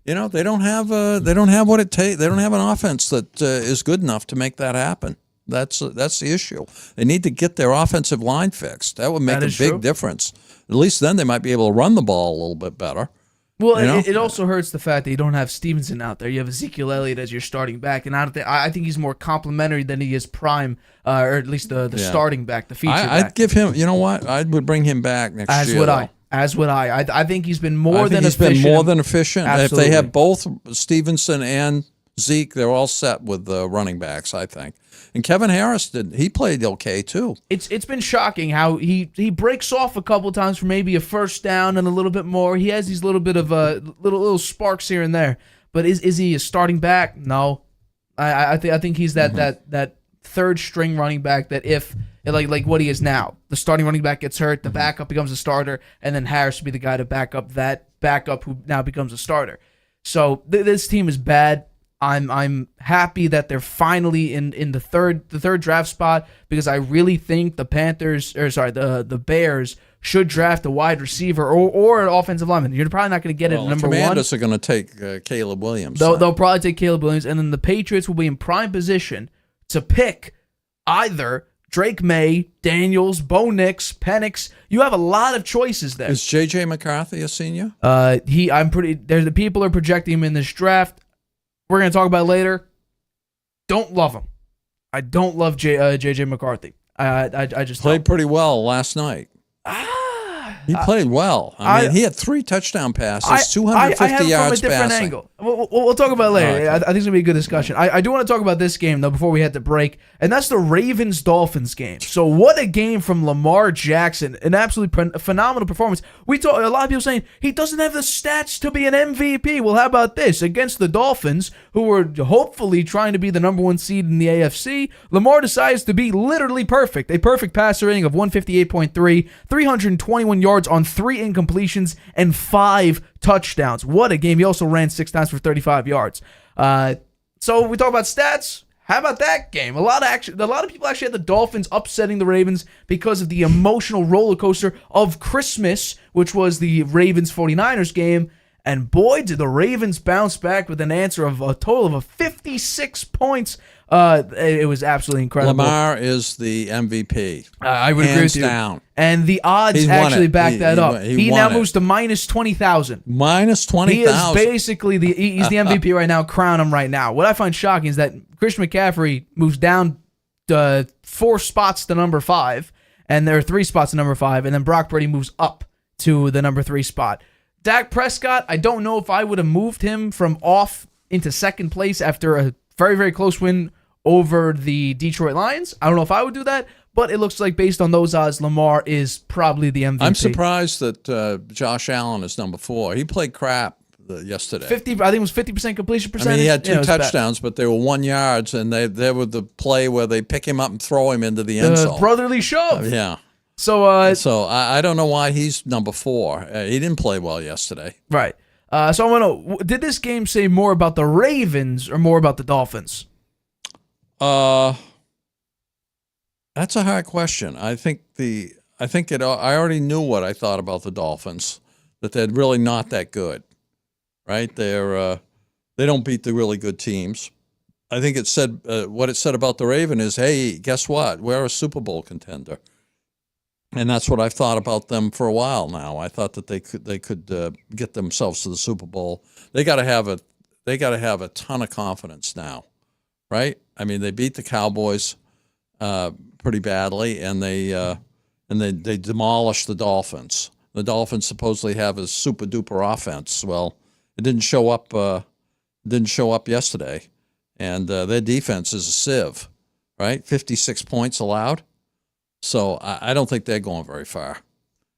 S2: They don't have what it takes. They don't have an offense that is good enough to make that happen. That's the issue. They need to get their offensive line fixed. That would make a big difference. At least then they might be able to run the ball a little bit better.
S1: Well, it also hurts the fact that you don't have Stevenson out there. You have Ezekiel Elliott as your starting back, and I think he's more complimentary than he is prime, or at least the starting back, the feature back.
S2: I'd give him. You know what? I would bring him back next year.
S1: As would I. I think he's been more than efficient.
S2: He's been more than efficient.
S1: Absolutely.
S2: If they have both Stevenson and Zeke, they're all set with the running backs, I think. And Kevin Harris he played okay too. It's
S1: been shocking how he breaks off a couple times for maybe a first down and a little bit more. He has these little bit of little sparks here and there. But is he a starting back? No. I think he's that third string running back that if like what he is now, the starting running back gets hurt, the backup becomes a starter, and then Harris would be the guy to back up that backup who now becomes a starter. So this team is bad. I'm happy that they're finally in the third draft spot because I really think the Bears should draft a wide receiver or an offensive lineman. You're probably not going to get it at number 1.
S2: The Commanders are going to take Caleb Williams.
S1: They'll probably take Caleb Williams, and then the Patriots will be in prime position to pick either Drake May, Daniels, Bo Nix, Penix. You have a lot of choices there.
S2: Is J.J. McCarthy a senior?
S1: The people are projecting him in this draft. We're going to talk about it later. Don't love him. I don't love J.J. McCarthy. I just
S2: played pretty well last night. He played well. I mean, he had 3 touchdown passes, 250 yards
S1: from a different angle. We'll talk about it later. Okay. I think it's going to be a good discussion. I do want to talk about this game, though, before we head to break, and that's the Ravens-Dolphins game. So what a game from Lamar Jackson. An absolutely phenomenal performance. A lot of people saying he doesn't have the stats to be an MVP. Well, how about this? Against the Dolphins, who were hopefully trying to be the number 1 seed in the AFC, Lamar decides to be literally perfect. A perfect passer rating of 158.3, 321 yards yards on 3 incompletions and 5 touchdowns. What a game. He also ran 6 times for 35 yards. So we talk about stats. How about that game? A lot of people actually had the Dolphins upsetting the Ravens because of the emotional roller coaster of Christmas, which was the Ravens 49ers game. And boy, did the Ravens bounce back with an answer of a total of 56 points. It was absolutely incredible.
S2: Lamar is the MVP.
S1: I would agree with you.
S2: Down.
S1: And the odds actually back that up. He now moves to minus 20,000.
S2: Minus 20,000.
S1: He is basically he's the MVP right now. Crown him right now. What I find shocking is that Christian McCaffrey moves down 4 spots to number 5, and there are 3 spots to number 5, and then Brock Purdy moves up to the number 3 spot. Dak Prescott, I don't know if I would have moved him from off into second place after a very, very close win over the Detroit Lions. I don't know if I would do that, but it looks like based on those odds, Lamar is probably the MVP.
S2: I'm surprised that Josh Allen is number 4. He played crap yesterday.
S1: I think it was 50% completion percentage.
S2: I mean, he had 2 touchdowns, but they were 1 yards, and they were the play where they pick him up and throw him into the end zone.
S1: Brotherly shove.
S2: Yeah.
S1: So
S2: I don't know why he's number 4. He didn't play well yesterday.
S1: Right. So I want to. Did this game say more about the Ravens or more about the Dolphins?
S2: That's a hard question. I already knew what I thought about the Dolphins, that they're really not that good, right? They don't beat the really good teams. I think it said what it said about the Raven is, hey, guess what? We're a Super Bowl contender. And that's what I've thought about them for a while now. I thought that they could get themselves to the Super Bowl. They got to have a ton of confidence now, right? I mean, they beat the Cowboys pretty badly, and they demolished the Dolphins. The Dolphins supposedly have a super duper offense. Well, it didn't show up. Didn't show up yesterday, and their defense is a sieve, right? 56 points allowed. So I don't think they're going very far.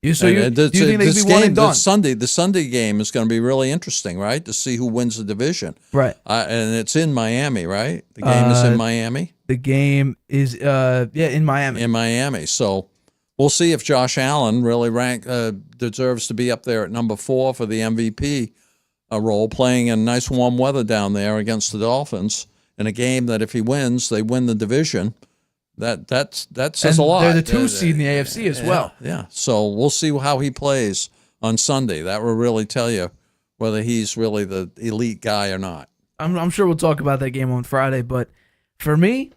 S1: Do you think they'd be one and done?
S2: The Sunday game is going to be really interesting, right? To see who wins the division.
S1: Right.
S2: And it's in Miami, right? The game is in Miami?
S1: The game is, in Miami.
S2: In Miami. So we'll see if Josh Allen really deserves to be up there at number 4 for the MVP role, playing in nice warm weather down there against the Dolphins in a game that if he wins, they win the division. That says a lot.
S1: They're the 2 seed in the AFC as well.
S2: Yeah. So we'll see how he plays on Sunday. That will really tell you whether he's really the elite guy or not.
S1: I'm sure we'll talk about that game on Friday, but for me,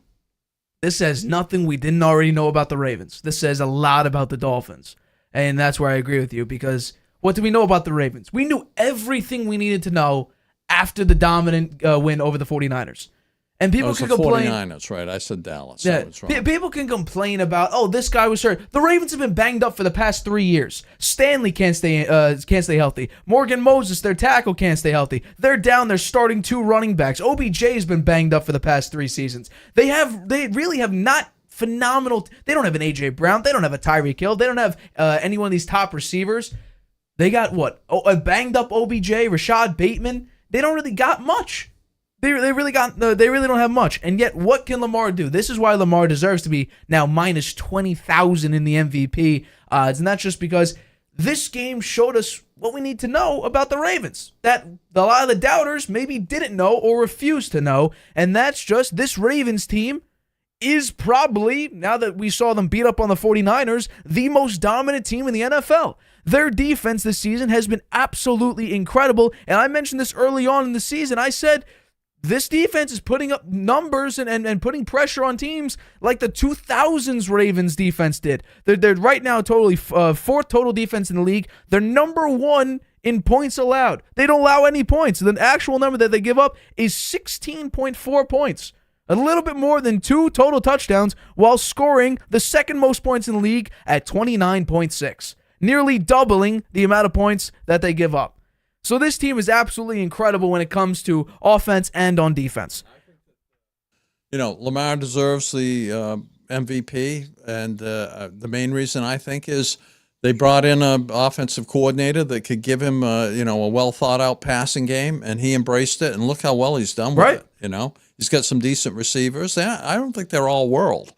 S1: this says nothing we didn't already know about the Ravens. This says a lot about the Dolphins, and that's where I agree with you, because what do we know about the Ravens? We knew everything we needed to know after the dominant win over the 49ers. And people can complain.
S2: 49ers, right? I said Dallas.
S1: Yeah, people can complain about, this guy was hurt. The Ravens have been banged up for the past 3 years. Stanley can't stay healthy. Morgan Moses, their tackle, can't stay healthy. They're down. They're starting 2 running backs. OBJ has been banged up for the past 3 seasons. They really have not phenomenal. They don't have an AJ Brown. They don't have a Tyreek Hill. They don't have any one of these top receivers. They got a banged up OBJ, Rashad Bateman. They don't really got much. They really don't have much. And yet, what can Lamar do? This is why Lamar deserves to be now minus 20,000 in the MVP odds. And that's just because this game showed us what we need to know about the Ravens, that a lot of the doubters maybe didn't know or refused to know. And that's just this Ravens team is probably, now that we saw them beat up on the 49ers, the most dominant team in the NFL. Their defense this season has been absolutely incredible. And I mentioned this early on in the season. I said, this defense is putting up numbers and putting pressure on teams like the 2000s Ravens defense did. They're right now totally 4th total defense in the league. They're number 1 in points allowed. They don't allow any points. The actual number that they give up is 16.4 points. A little bit more than 2 total touchdowns while scoring the 2nd most points in the league at 29.6. Nearly doubling the amount of points that they give up. So this team is absolutely incredible when it comes to offense and on defense.
S2: Lamar deserves the MVP, and the main reason I think is they brought in an offensive coordinator that could give him a well-thought-out passing game, and he embraced it, and look how well he's done with it. He's got some decent receivers. I don't think they're all world.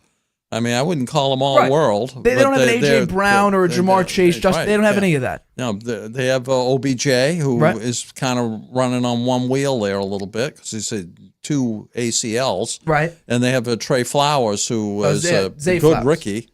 S2: I mean, I wouldn't call them all world.
S1: They don't have an A.J. Brown or a Jamar Chase. They don't have any of that.
S2: No, they have OBJ, who is kind of running on one wheel there a little bit because he's had 2 ACLs.
S1: Right.
S2: And they have Trey Flowers, who was a good
S1: Flowers.
S2: rookie.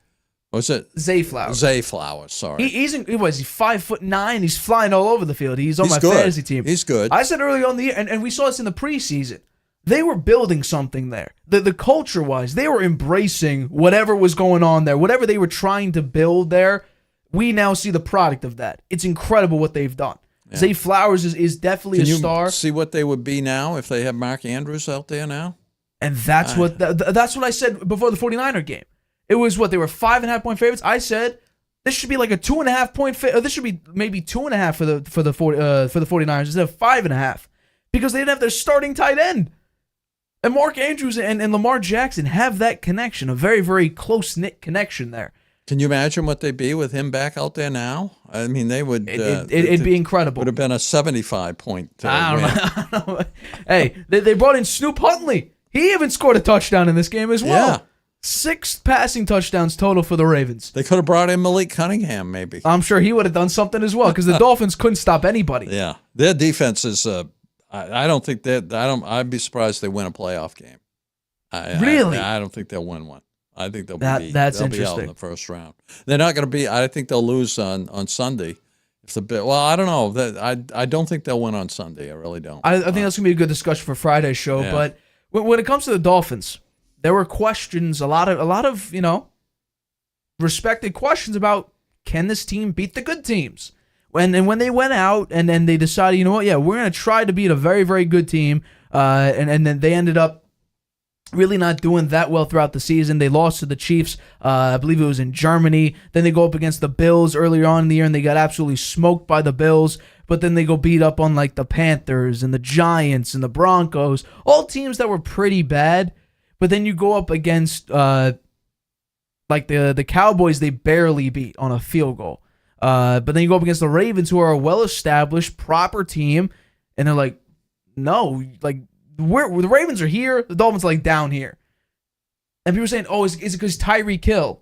S2: Was it
S1: Zay Flowers?
S2: Zay Flowers, sorry.
S1: He's 5'9". He's flying all over the field. He's on my fantasy team.
S2: He's good.
S1: I said earlier on the year, and we saw this in the preseason. They were building something there. The culture-wise, they were embracing whatever was going on there, whatever they were trying to build there. We now see the product of that. It's incredible what they've done. Yeah. Zay Flowers is definitely a star.
S2: See what they would be now if they have Mark Andrews out there now?
S1: And that's what I said before the 49er game. It was they were 5.5-point favorites. I said this should be like a 2.5-point. This should be maybe 2.5 for the 49ers instead of 5.5 because they didn't have their starting tight end. And Mark Andrews and Lamar Jackson have that connection, a very, very close-knit connection there.
S2: Can you imagine what they'd be with him back out there now? I mean, they would.
S1: It'd be incredible.
S2: Would have been a 75-point.
S1: I don't know. Hey, they brought in Snoop Huntley. He even scored a touchdown in this game as well. Yeah. 6 passing touchdowns total for the Ravens.
S2: They could have brought in Malik Cunningham, maybe.
S1: I'm sure he would have done something as well because the Dolphins couldn't stop anybody.
S2: Yeah, their defense is. I don't think that. I'd be surprised if they win a playoff game.
S1: Really?
S2: I don't think they'll win one. I think they'll be
S1: that's
S2: they'll
S1: interesting.
S2: be out in the first round. They're not going to be. I think they'll lose on Sunday. I don't know. I don't think they'll win on Sunday. I really don't.
S1: I think that's going to be a good discussion for Friday's show. Yeah. But when it comes to the Dolphins, there were questions, a lot of respected questions about can this team beat the good teams? When they went out and then they decided, you know what, we're going to try to beat a very, very good team, and then they ended up really not doing that well throughout the season. They lost to the Chiefs, I believe it was in Germany. Then they go up against the Bills earlier on in the year, and they got absolutely smoked by the Bills. But then they go beat up on like the Panthers and the Giants and the Broncos, all teams that were pretty bad. But then you go up against like the Cowboys, they barely beat on a field goal. But then you go up against the Ravens, who are a well-established, proper team, and they're like, no, like the Ravens are here, the Dolphins are like down here. And people are saying, oh, is it because Tyreek Hill?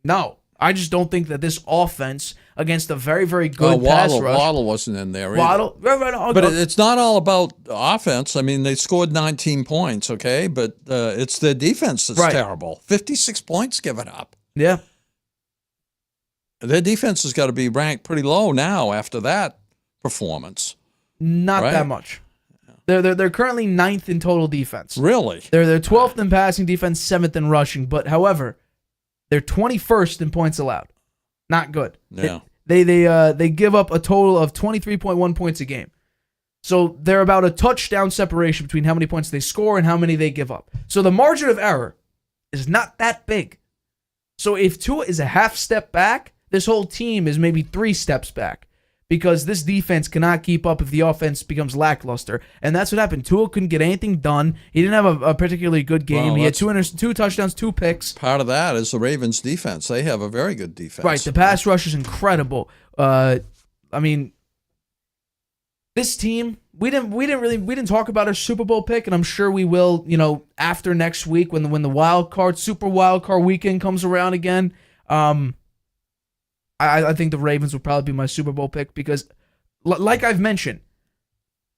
S1: No, I just don't think that this offense against a very, very good pass rush.
S2: Waddle wasn't in there either.
S1: Waddle,
S2: but it's not all about offense. I mean, they scored 19 points, okay, but it's their defense that's terrible. 56 points given up.
S1: Yeah.
S2: Their defense has got to be ranked pretty low now after that performance.
S1: Not that much. They're currently 9th in total defense.
S2: Really?
S1: They're 12th in passing defense, 7th in rushing. But however, they're 21st in points allowed. Not good.
S2: Yeah.
S1: They give up a total of 23.1 points a game. So they're about a touchdown separation between how many points they score and how many they give up. So the margin of error is not that big. So if Tua is a half step back, this whole team is maybe 3 steps back because this defense cannot keep up if the offense becomes lackluster. And that's what happened. Tua couldn't get anything done. He didn't have a particularly good game. Well, he had 2 touchdowns, 2 picks.
S2: Part of that is the Ravens' defense. They have a very good defense.
S1: Right. The pass rush is incredible. I mean, this team, we didn't talk about our Super Bowl pick, and I'm sure we will, after next week when the Super wild card weekend comes around again. I think the Ravens would probably be my Super Bowl pick because, like I've mentioned,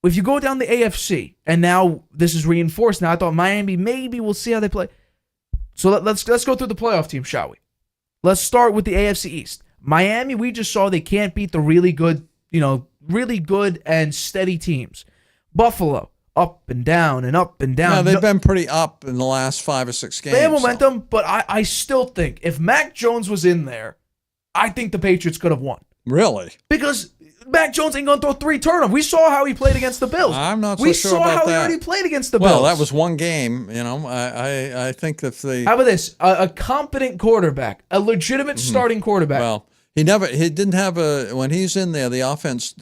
S1: if you go down the AFC, and now this is reinforced now, I thought Miami, maybe we'll see how they play. So let's go through the playoff team, shall we? Let's start with the AFC East. Miami, we just saw they can't beat the really good and steady teams. Buffalo, up and down and up and down.
S2: Yeah, they've been pretty up in the last 5 or 6 games.
S1: They have momentum, but I still think if Mac Jones was in there, I think the Patriots could have won.
S2: Really?
S1: Because Mac Jones ain't going to throw 3 turnovers. We saw how he played against the Bills.
S2: I'm not so sure about that.
S1: We saw how he already played against the Bills.
S2: Well, that was one game. I think that
S1: How about this? A competent quarterback, a legitimate starting quarterback.
S2: Well, he didn't have when he's in there, the offense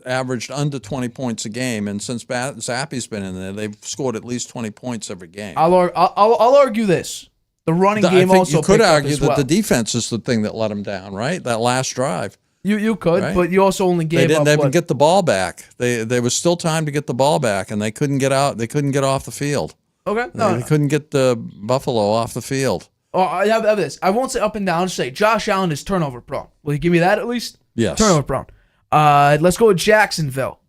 S2: averaged under 20 points a game, and since Zappe'd's been in there, they've scored at least 20 points every game.
S1: I'll argue this. The running game also
S2: you could argue that
S1: well.
S2: the defense is the thing that let them down, right? That last drive.
S1: You could, right? But you also only gave up.
S2: They didn't get the ball back. There was still time to get the ball back, and they couldn't get out. They couldn't get off the field.
S1: Okay,
S2: They couldn't get the Buffalo off the field.
S1: I have this. I won't say up and down. I'll just say Josh Allen is turnover prone. Will you give me that at least?
S2: Yes.
S1: Turnover prone. Let's go with Jacksonville.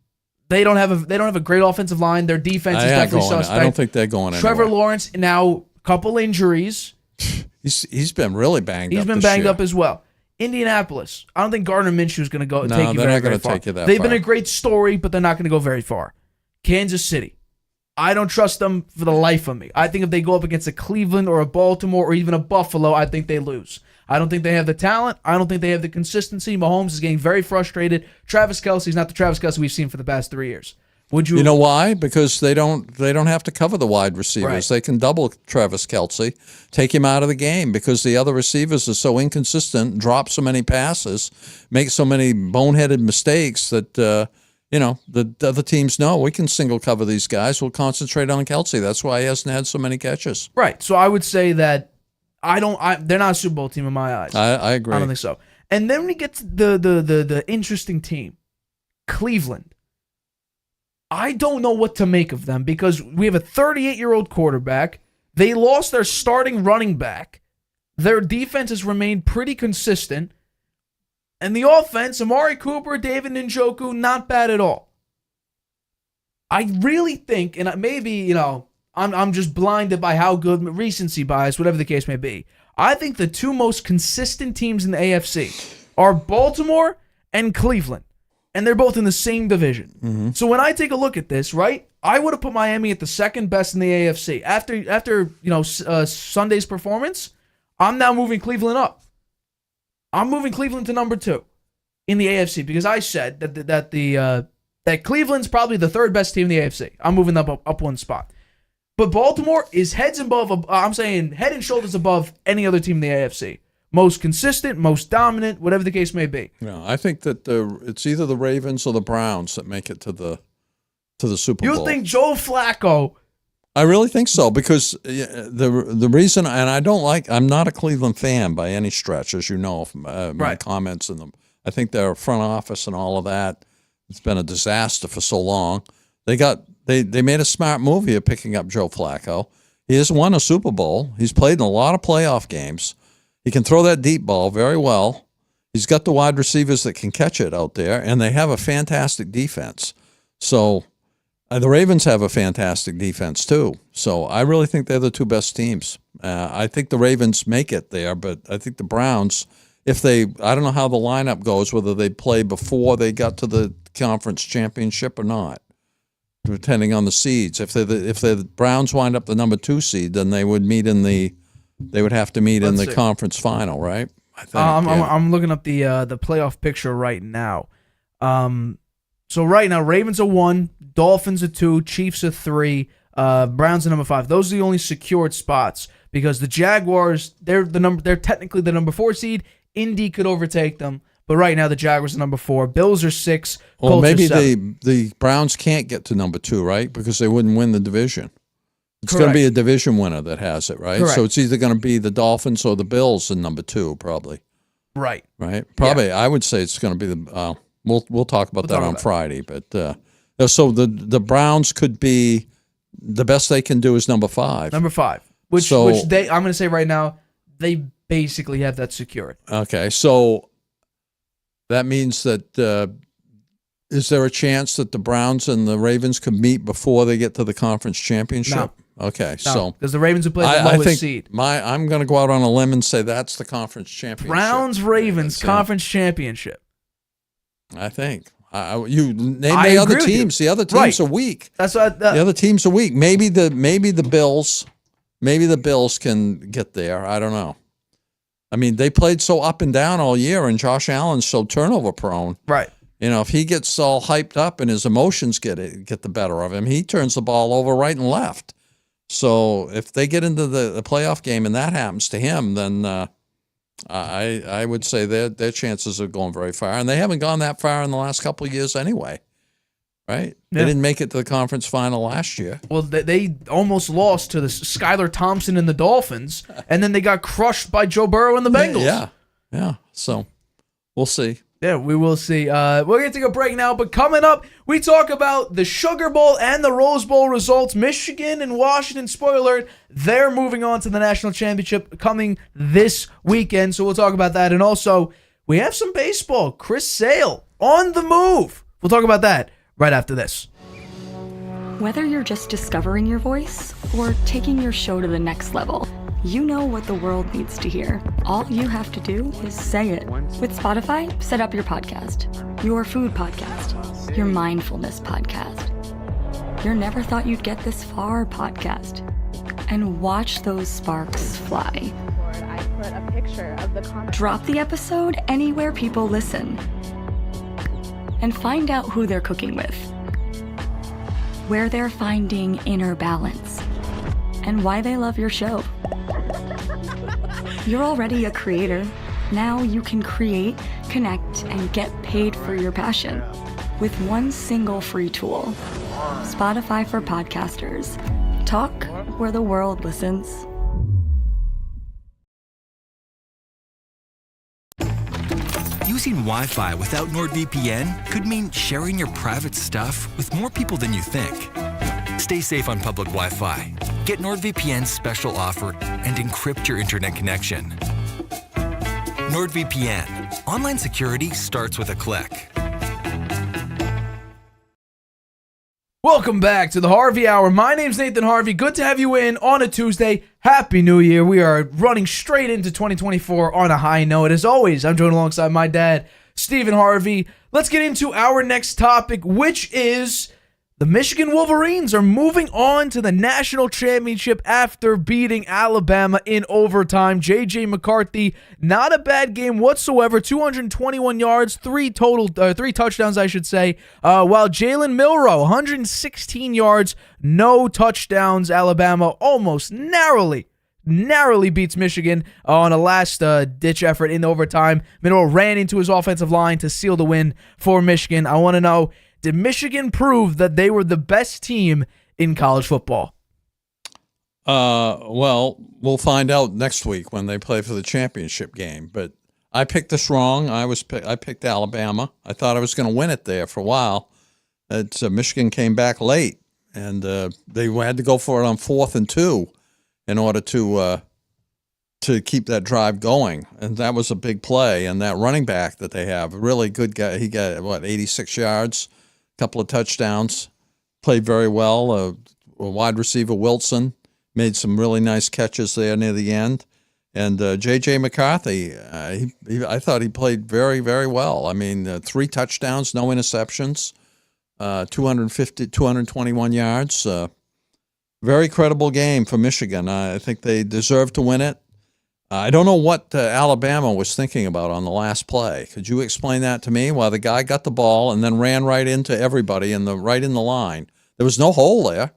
S1: They don't have a great offensive line. Their defense is definitely suspect.
S2: I don't think they're going anywhere.
S1: Trevor Lawrence, now a couple injuries.
S2: He's been really banged up.
S1: He's been banged up as well. Indianapolis. I don't think Gardner Minshew is going to take you very, very far.
S2: They're not going to take you that far.
S1: They've been a great story, but they're not going to go very far. Kansas City. I don't trust them for the life of me. I think if they go up against a Cleveland or a Baltimore or even a Buffalo, I think they lose. I don't think they have the talent. I don't think they have the consistency. Mahomes is getting very frustrated. Travis Kelce's not the Travis Kelce we've seen for the past 3 years. Would you?
S2: You know why? Because they don't have to cover the wide receivers.
S1: Right.
S2: They can double Travis Kelce, take him out of the game because the other receivers are so inconsistent, drop so many passes, make so many boneheaded mistakes that the other teams know we can single cover these guys. We'll concentrate on Kelce. That's why he hasn't had so many catches.
S1: Right. So I would say that they're not a Super Bowl team in my eyes.
S2: I agree.
S1: I don't think so. And then we get to the interesting team, Cleveland. I don't know what to make of them because we have a 38-year-old quarterback. They lost their starting running back. Their defense has remained pretty consistent. And the offense, Amari Cooper, David Njoku, not bad at all. I really think, and maybe, I'm just blinded by how good, recency bias, whatever the case may be. I think the two most consistent teams in the AFC are Baltimore and Cleveland. And they're both in the same division. Mm-hmm. So when I take a look at this, right, I would have put Miami at the second best in the AFC. After Sunday's performance, I'm now moving Cleveland up. I'm moving Cleveland to number 2 in the AFC because I said that Cleveland's probably the third best team in the AFC. I'm moving them up one spot. But Baltimore is head and shoulders above any other team in the AFC. Most consistent, most dominant, whatever the case may be.
S2: Yeah, I think that it's either the Ravens or the Browns that make it to the Super Bowl.
S1: You think Joe Flacco?
S2: I really think so because the reason, and I'm not a Cleveland fan by any stretch, as you know from my comments in them. I think their front office and all of that, it's been a disaster for so long. They made a smart move here picking up Joe Flacco. He has won a Super Bowl. He's played in a lot of playoff games. He can throw that deep ball very well. He's got the wide receivers that can catch it out there, and they have a fantastic defense. So the Ravens have a fantastic defense too. So I really think they're the two best teams. I think the Ravens make it there, but I think the Browns, I don't know how the lineup goes, whether they play before they got to the conference championship or not, depending on the seeds. If the Browns wind up the number 2 seed, then they would have to meet in the conference final, right? I think.
S1: I'm looking up the playoff picture right now. So right now, Ravens are 1, Dolphins are 2, Chiefs are 3, Browns are number 5. Those are the only secured spots because the Jaguars, they're technically the number 4 seed. Indy could overtake them, but right now the Jaguars are number 4. Bills are 6.
S2: Well,
S1: Colts
S2: maybe
S1: are 7.
S2: the Browns can't get to number 2, right? Because they wouldn't win the division. It's
S1: Correct.
S2: going to be a division winner that has it, right?
S1: Correct.
S2: So it's either going to be the Dolphins or the Bills in number 2, probably.
S1: Right.
S2: Probably. Yeah. I would say it's going to be the. We'll talk about that on Friday, but so the Browns could be the best they can do is number 5.
S1: Number 5, which I'm going to say right now they basically have that secured.
S2: Okay, so that means that. Is there a chance that the Browns and the Ravens could meet before they get to the conference championship?
S1: No.
S2: Okay,
S1: no,
S2: so
S1: because the Ravens have played the lowest seed.
S2: I'm going to go out on a limb and say that's the conference championship.
S1: Browns Ravens conference championship.
S2: I think you name the other teams. The other teams are weak.
S1: That's what
S2: the other teams are weak. Maybe the Bills. Maybe the Bills can get there. I don't know. I mean, they played so up and down all year, and Josh Allen's so turnover prone.
S1: Right.
S2: If he gets all hyped up and his emotions get the better of him, he turns the ball over right and left. So if they get into the playoff game and that happens to him, then I would say their chances of going very far. And they haven't gone that far in the last couple of years anyway, right? Yeah. They didn't make it to the conference final last year.
S1: Well, they almost lost to the Skylar Thompson and the Dolphins, and then they got crushed by Joe Burrow and the Bengals.
S2: Yeah. So we'll see.
S1: Yeah, we will see. We're going to take a break now, but coming up, we talk about the Sugar Bowl and the Rose Bowl results. Michigan and Washington, spoiler alert, they're moving on to the national championship coming this weekend, so we'll talk about that. And also, we have some baseball. Chris Sale on the move. We'll talk about that right after this.
S3: Whether you're just discovering your voice or taking your show to the next level, you know what the world needs to hear. All you have to do is say it. With Spotify, set up your podcast. Your food podcast. Your mindfulness podcast. Your never thought you'd get this far podcast. And watch those sparks fly.
S4: I put a picture of the comment.
S3: Drop the episode anywhere people listen. And find out who they're cooking with. Where they're finding inner balance. And why they love your show. You're already a creator. Now you can create, connect, and get paid for your passion with one single free tool. Spotify for podcasters. Talk where the world listens.
S5: Using Wi-Fi without NordVPN could mean sharing your private stuff with more people than you think. Stay safe on public Wi-Fi. Get NordVPN's special offer and encrypt your internet connection. NordVPN. Online security starts with a click.
S1: Welcome back to the Harvey Hour. My name's Nathan Harvey. Good to have you in on a Tuesday. Happy New Year. We are running straight into 2024 on a high note. As always, I'm joined alongside my dad, Stephen Harvey. Let's get into our next topic, which is the Michigan Wolverines are moving on to the national championship after beating Alabama in overtime. J.J. McCarthy, not a bad game whatsoever. 221 yards, three touchdowns, I should say. While Jalen Milroe, 116 yards, no touchdowns. Alabama almost narrowly beats Michigan on a last-ditch effort in overtime. Milroe ran into his offensive line to seal the win for Michigan. I want to know, did Michigan prove that they were the best team in college football?
S2: Well, we'll find out next week when they play for the championship game. But I picked this wrong. I picked Alabama. I thought I was going to win it there for a while. Michigan came back late, and they had to go for it on 4th and 2 in order to keep that drive going. And that was a big play. And that running back that they have, a really good guy. He got 86 yards. Couple of touchdowns, played very well. A wide receiver, Wilson, made some really nice catches there near the end. And J.J. McCarthy, I thought he played very, very well. I mean, 3 touchdowns, no interceptions, 221 yards. Very credible game for Michigan. I think they deserve to win it. I don't know what Alabama was thinking about on the last play. Could you explain that to me? Well, the guy got the ball and then ran right into everybody right in the line. There was no hole there.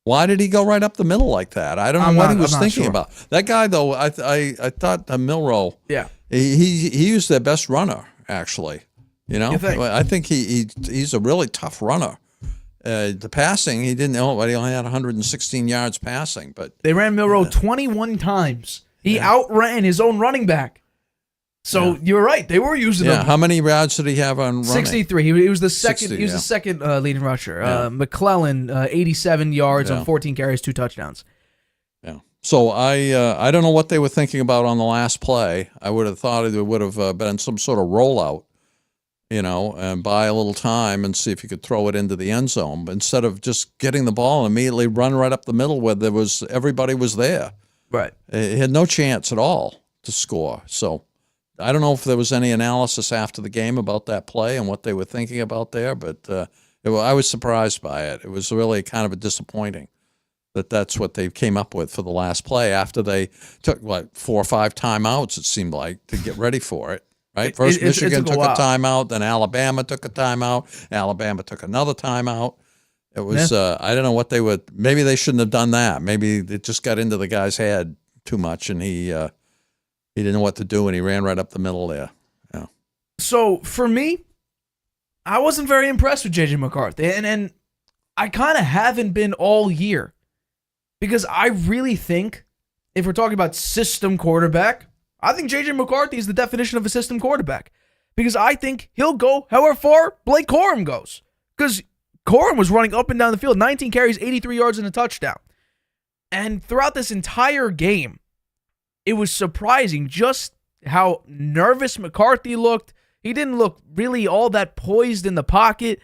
S2: Why did he go right up the middle like that? I don't know what he was thinking about. That guy, though, I thought Milroe.
S1: Yeah,
S2: he used their best runner actually. You know, I think he's a really tough runner. The passing, he didn't know, but he only had 116 yards passing. But
S1: they ran Milroe 21 times. He outran his own running back. So you're right. They were using him.
S2: How many yards did he have on running?
S1: 63. He was the second. 60, the second leading rusher. McClellan, 87 yards on 14 carries, 2 touchdowns.
S2: Yeah. So I don't know what they were thinking about on the last play. I would have thought it would have been some sort of rollout, and buy a little time and see if you could throw it into the end zone. But instead of just getting the ball and immediately run right up the middle where everybody was there. Right. He had no chance at all to score. So I don't know if there was any analysis after the game about that play and what they were thinking about there, but I was surprised by it. It was really kind of disappointing that that's what they came up with for the last play after they took, 4 or 5 timeouts, it seemed like, to get ready for it. Right? First, Michigan took a timeout, then Alabama took a timeout. Alabama took another timeout. It was, I don't know what they would, maybe they shouldn't have done that. Maybe it just got into the guy's head too much and he didn't know what to do and he ran right up the middle there. Yeah.
S1: So for me, I wasn't very impressed with J.J. McCarthy. And I kind of haven't been all year because I really think if we're talking about system quarterback, I think J.J. McCarthy is the definition of a system quarterback because I think he'll go however far Blake Corum goes. Because Corum was running up and down the field, 19 carries, 83 yards, and a touchdown. And throughout this entire game, it was surprising just how nervous McCarthy looked. He didn't look really all that poised in the pocket.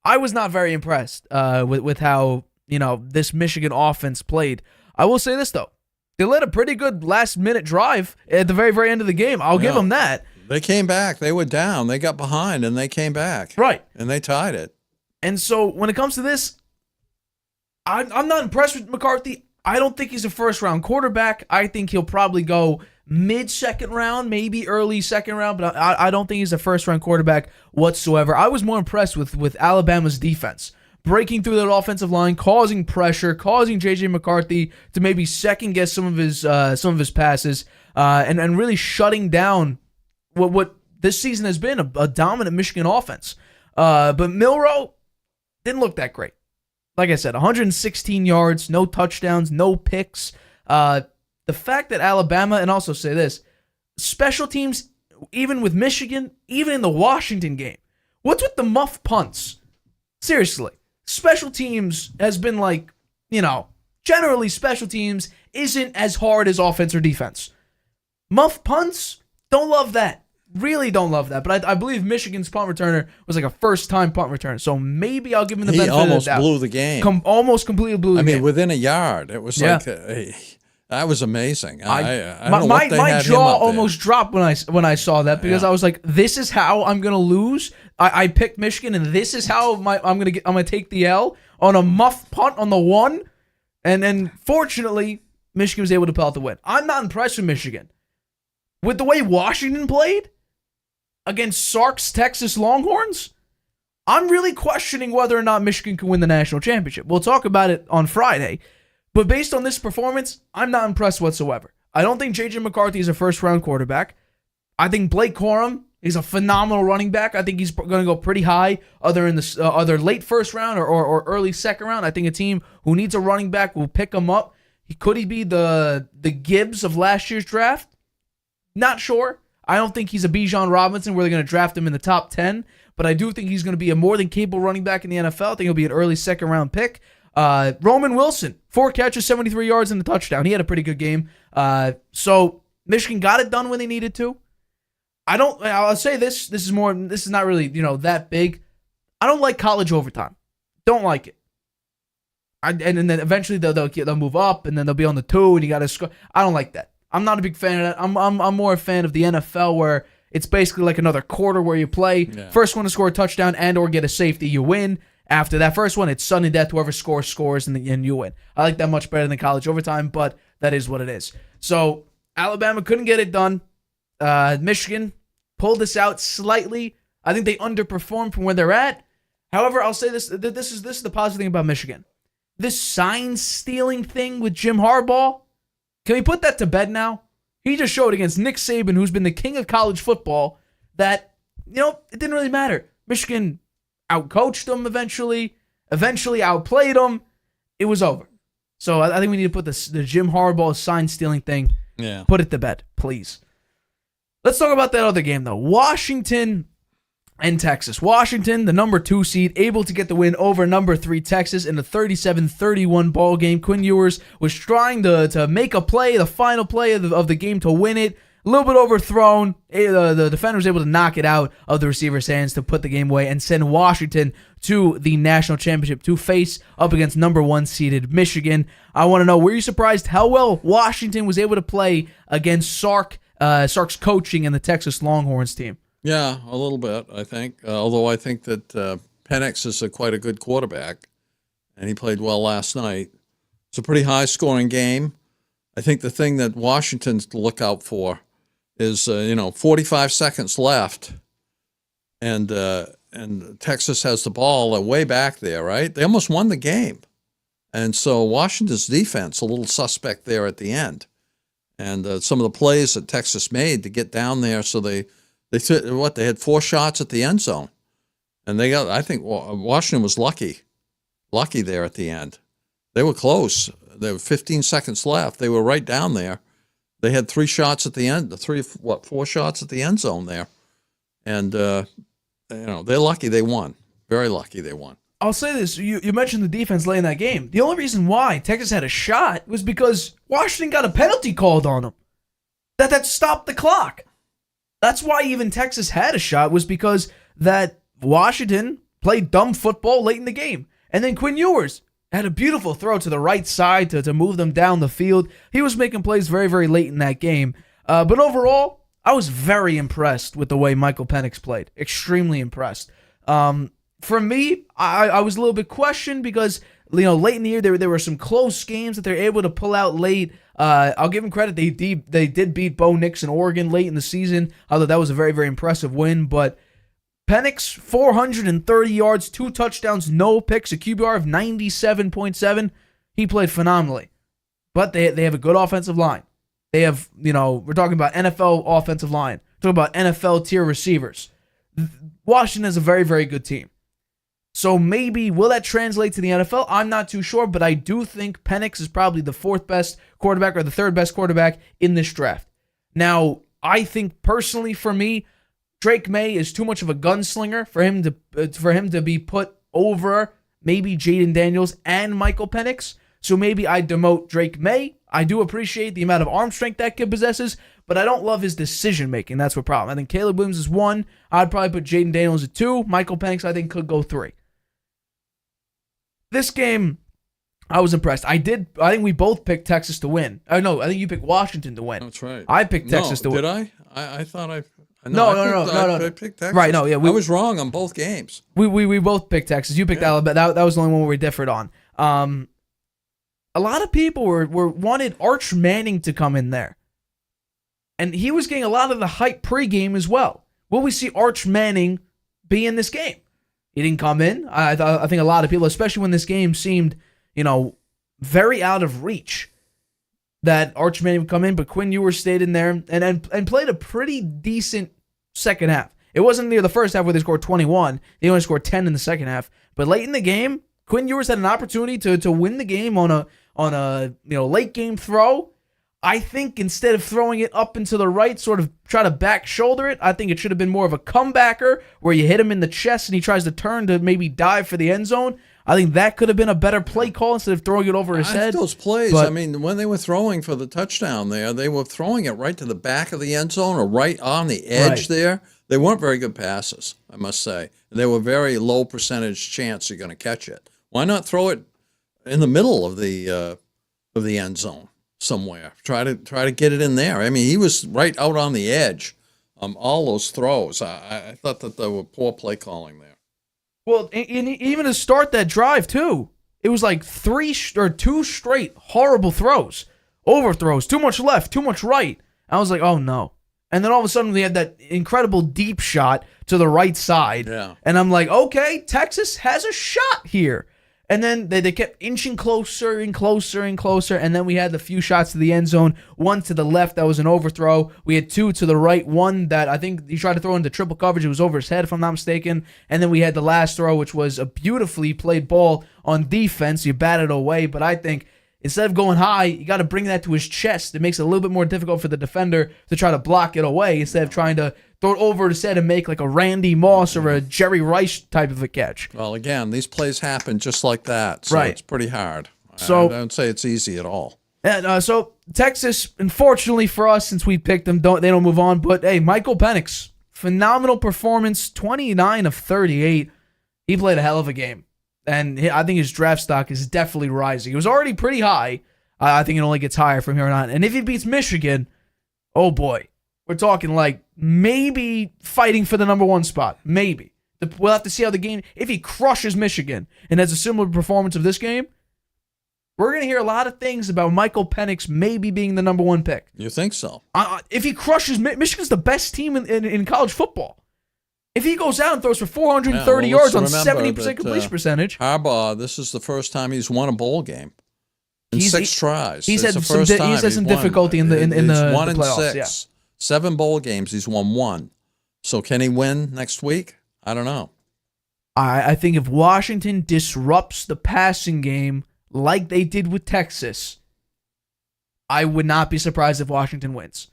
S1: I was not very impressed with how, this Michigan offense played. I will say this, though. They led a pretty good last-minute drive at the very, very end of the game. I'll give them that.
S2: They came back. They were down. They got behind, and they came back.
S1: Right.
S2: And they tied it.
S1: And so when it comes to this, I'm not impressed with McCarthy. I don't think he's a first-round quarterback. I think he'll probably go mid-second round, maybe early second round, but I don't think he's a first-round quarterback whatsoever. I was more impressed with Alabama's defense, breaking through that offensive line, causing pressure, causing J.J. McCarthy to maybe second-guess some of his passes, and really shutting down what this season has been a dominant Michigan offense. But Milroe didn't look that great. Like I said, 116 yards, no touchdowns, no picks. The fact that Alabama, and also say this, special teams, even with Michigan, even in the Washington game, what's with the muff punts? Seriously, special teams has been like, generally special teams isn't as hard as offense or defense. Muff punts, don't love that. Really don't love that, but I believe Michigan's punt returner was like a first-time punt returner, so maybe I'll give him the benefit of the doubt.
S2: He almost blew the game.
S1: Almost completely blew the game.
S2: I mean, within a yard. It was that was amazing. I don't know what they
S1: my
S2: had
S1: jaw
S2: him up
S1: almost dropped when I saw that because I was like, this is how I'm gonna lose. I picked Michigan, and this is how I'm gonna take the L on a muff punt on the one, and then fortunately Michigan was able to pull out the win. I'm not impressed with Michigan with the way Washington played against Sark's Texas Longhorns. I'm really questioning whether or not Michigan can win the national championship. We'll talk about it on Friday. But based on this performance, I'm not impressed whatsoever. I don't think J.J. McCarthy is a first-round quarterback. I think Blake Corum is a phenomenal running back. I think he's going to go pretty high, either late first round or early second round. I think a team who needs a running back will pick him up. Could he be the Gibbs of last year's draft? Not sure. I don't think he's a Bijan Robinson where they're going to draft him in the top 10, but I do think he's going to be a more than capable running back in the NFL. I think he'll be an early second-round pick. Roman Wilson, 4 catches, 73 yards, and a touchdown. He had a pretty good game. So Michigan got it done when they needed to. I'll say this. This is not really, that big. I don't like college overtime. Don't like it. And then eventually they'll move up, and then they'll be on the 2, and you got to score. I don't like that. I'm not a big fan of that. I'm more a fan of the NFL where it's basically like another quarter where you play. Yeah. First one to score a touchdown and or get a safety, you win. After that first one, it's sudden death. Whoever scores, and you win. I like that much better than college overtime, but that is what it is. So Alabama couldn't get it done. Michigan pulled this out slightly. I think they underperformed from where they're at. However, I'll say this. This is the positive thing about Michigan. This sign-stealing thing with Jim Harbaugh, can we put that to bed now? He just showed against Nick Saban, who's been the king of college football, that, it didn't really matter. Michigan outcoached them eventually outplayed them. It was over. So I think we need to put the Jim Harbaugh sign-stealing thing, put it to bed, please. Let's talk about that other game, though. Washington and Texas. Washington, the number 2 seed, able to get the win over number 3 Texas in a 37-31 ball game. Quinn Ewers was trying to make a play, the final play of the game to win it. A little bit overthrown. The defender was able to knock it out of the receiver's hands to put the game away and send Washington to the national championship to face up against number 1 seeded Michigan. I want to know, were you surprised how well Washington was able to play against Sark's coaching and the Texas Longhorns team?
S2: Yeah, a little bit, I think. Although I think that Penix is quite a good quarterback, and he played well last night. It's a pretty high-scoring game. I think the thing that Washington's to look out for is, 45 seconds left, and Texas has the ball way back there, right? They almost won the game. And so Washington's defense, a little suspect there at the end. And some of the plays that Texas made to get down there, so they had 4 shots at the end zone. And I think Washington was lucky there at the end. They were close. There were 15 seconds left. They were right down there. They had 3 shots at the end, 4 shots at the end zone there. And, they're lucky they won. Very lucky they won.
S1: I'll say this. You mentioned the defense late in that game. The only reason why Texas had a shot was because Washington got a penalty called on them. That stopped the clock. That's why even Texas had a shot, was because that Washington played dumb football late in the game. And then Quinn Ewers had a beautiful throw to the right side to move them down the field. He was making plays very, very late in that game. But overall, I was very impressed with the way Michael Penix played. Extremely impressed. For me, I was a little bit questioned because, late in the year, there were some close games that they're able to pull out late. I'll give them credit. They did beat Bo Nix in Oregon late in the season. I thought that was a very, very impressive win. But Penix, 430 yards, 2 touchdowns, no picks, a QBR of 97.7. He played phenomenally. But they have a good offensive line. They have, we're talking about NFL offensive line. We're talking about NFL tier receivers. Washington is a very, very good team. So maybe, will that translate to the NFL? I'm not too sure, but I do think Penix is probably the 4th best quarterback or the 3rd best quarterback in this draft. Now, I think personally for me, Drake May is too much of a gunslinger for him to be put over maybe Jaden Daniels and Michael Penix. So maybe I demote Drake May. I do appreciate the amount of arm strength that kid possesses, but I don't love his decision making. That's what problem. I think Caleb Williams is 1. I'd probably put Jaden Daniels at 2. Michael Penix, I think, could go 3. This game, I was impressed. I think we both picked Texas to win. No, I think you picked Washington to win.
S2: That's right.
S1: I picked Texas to win.
S2: Did I? I thought I...
S1: No.
S2: I picked Texas.
S1: Right, no, yeah.
S2: I was wrong on both games.
S1: We both picked Texas. You picked Alabama. That was the only one where we differed on. A lot of people wanted Arch Manning to come in there. And he was getting a lot of the hype pregame as well. Will we see Arch Manning be in this game? He didn't come in. I think a lot of people, especially when this game seemed, very out of reach, that Arch Manning would come in, but Quinn Ewers stayed in there and played a pretty decent second half. It wasn't near the first half where they scored 21. They only scored 10 in the second half. But late in the game, Quinn Ewers had an opportunity to win the game on a late game throw. I think instead of throwing it up and to the right, sort of try to back shoulder it, I think it should have been more of a comebacker where you hit him in the chest and he tries to turn to maybe dive for the end zone. I think that could have been a better play call instead of throwing it over his head.
S2: Those plays, when they were throwing for the touchdown there, they were throwing it right to the back of the end zone or right on the edge there. They weren't very good passes, I must say. They were very low percentage chance you're going to catch it. Why not throw it in the middle of the end zone somewhere? Try to get it in there. I mean, he was right out on the edge. All those throws. I thought that there were poor play calling there.
S1: Well, even to start that drive too, it was like 2 straight horrible throws, overthrows, too much left, too much right. I was like, oh no. And then all of a sudden we had that incredible deep shot to the right side.
S2: Yeah.
S1: And I'm like, okay, Texas has a shot here. And then they kept inching closer and closer and closer. And then we had the few shots to the end zone. 1 to the left, that was an overthrow. We had 2 to the right. 1 that I think he tried to throw into triple coverage. It was over his head, if I'm not mistaken. And then we had the last throw, which was a beautifully played ball on defense. You batted away. But I think instead of going high, you got to bring that to his chest. It makes it a little bit more difficult for the defender to try to block it away instead of trying to throw it over his head and make like a Randy Moss or a Jerry Rice type of a catch.
S2: Well, again, these plays happen just like that, so
S1: right.
S2: It's pretty hard.
S1: So,
S2: I don't say it's easy at all.
S1: And so Texas, unfortunately for us, since we picked them, they don't move on. But hey, Michael Penix, phenomenal performance, 29 of 38. He played a hell of a game. And I think his draft stock is definitely rising. It was already pretty high. I think it only gets higher from here on out. And if he beats Michigan, oh boy, we're talking like maybe fighting for the number 1 spot. Maybe. We'll have to see how the game, if he crushes Michigan and has a similar performance of this game, we're going to hear a lot of things about Michael Penix maybe being the number 1 pick.
S2: You think so?
S1: If he crushes, Michigan's the best team in college football. If he goes out and throws for 430 yards on 70% completion percentage.
S2: Harbaugh, this is the first time he's won a bowl game in 6 tries.
S1: He's had some difficulty in the
S2: won in
S1: playoffs.
S2: 6.
S1: Yeah.
S2: 7 bowl games, he's won 1. So can he win next week? I don't know.
S1: I think if Washington disrupts the passing game like they did with Texas, I would not be surprised if Washington wins.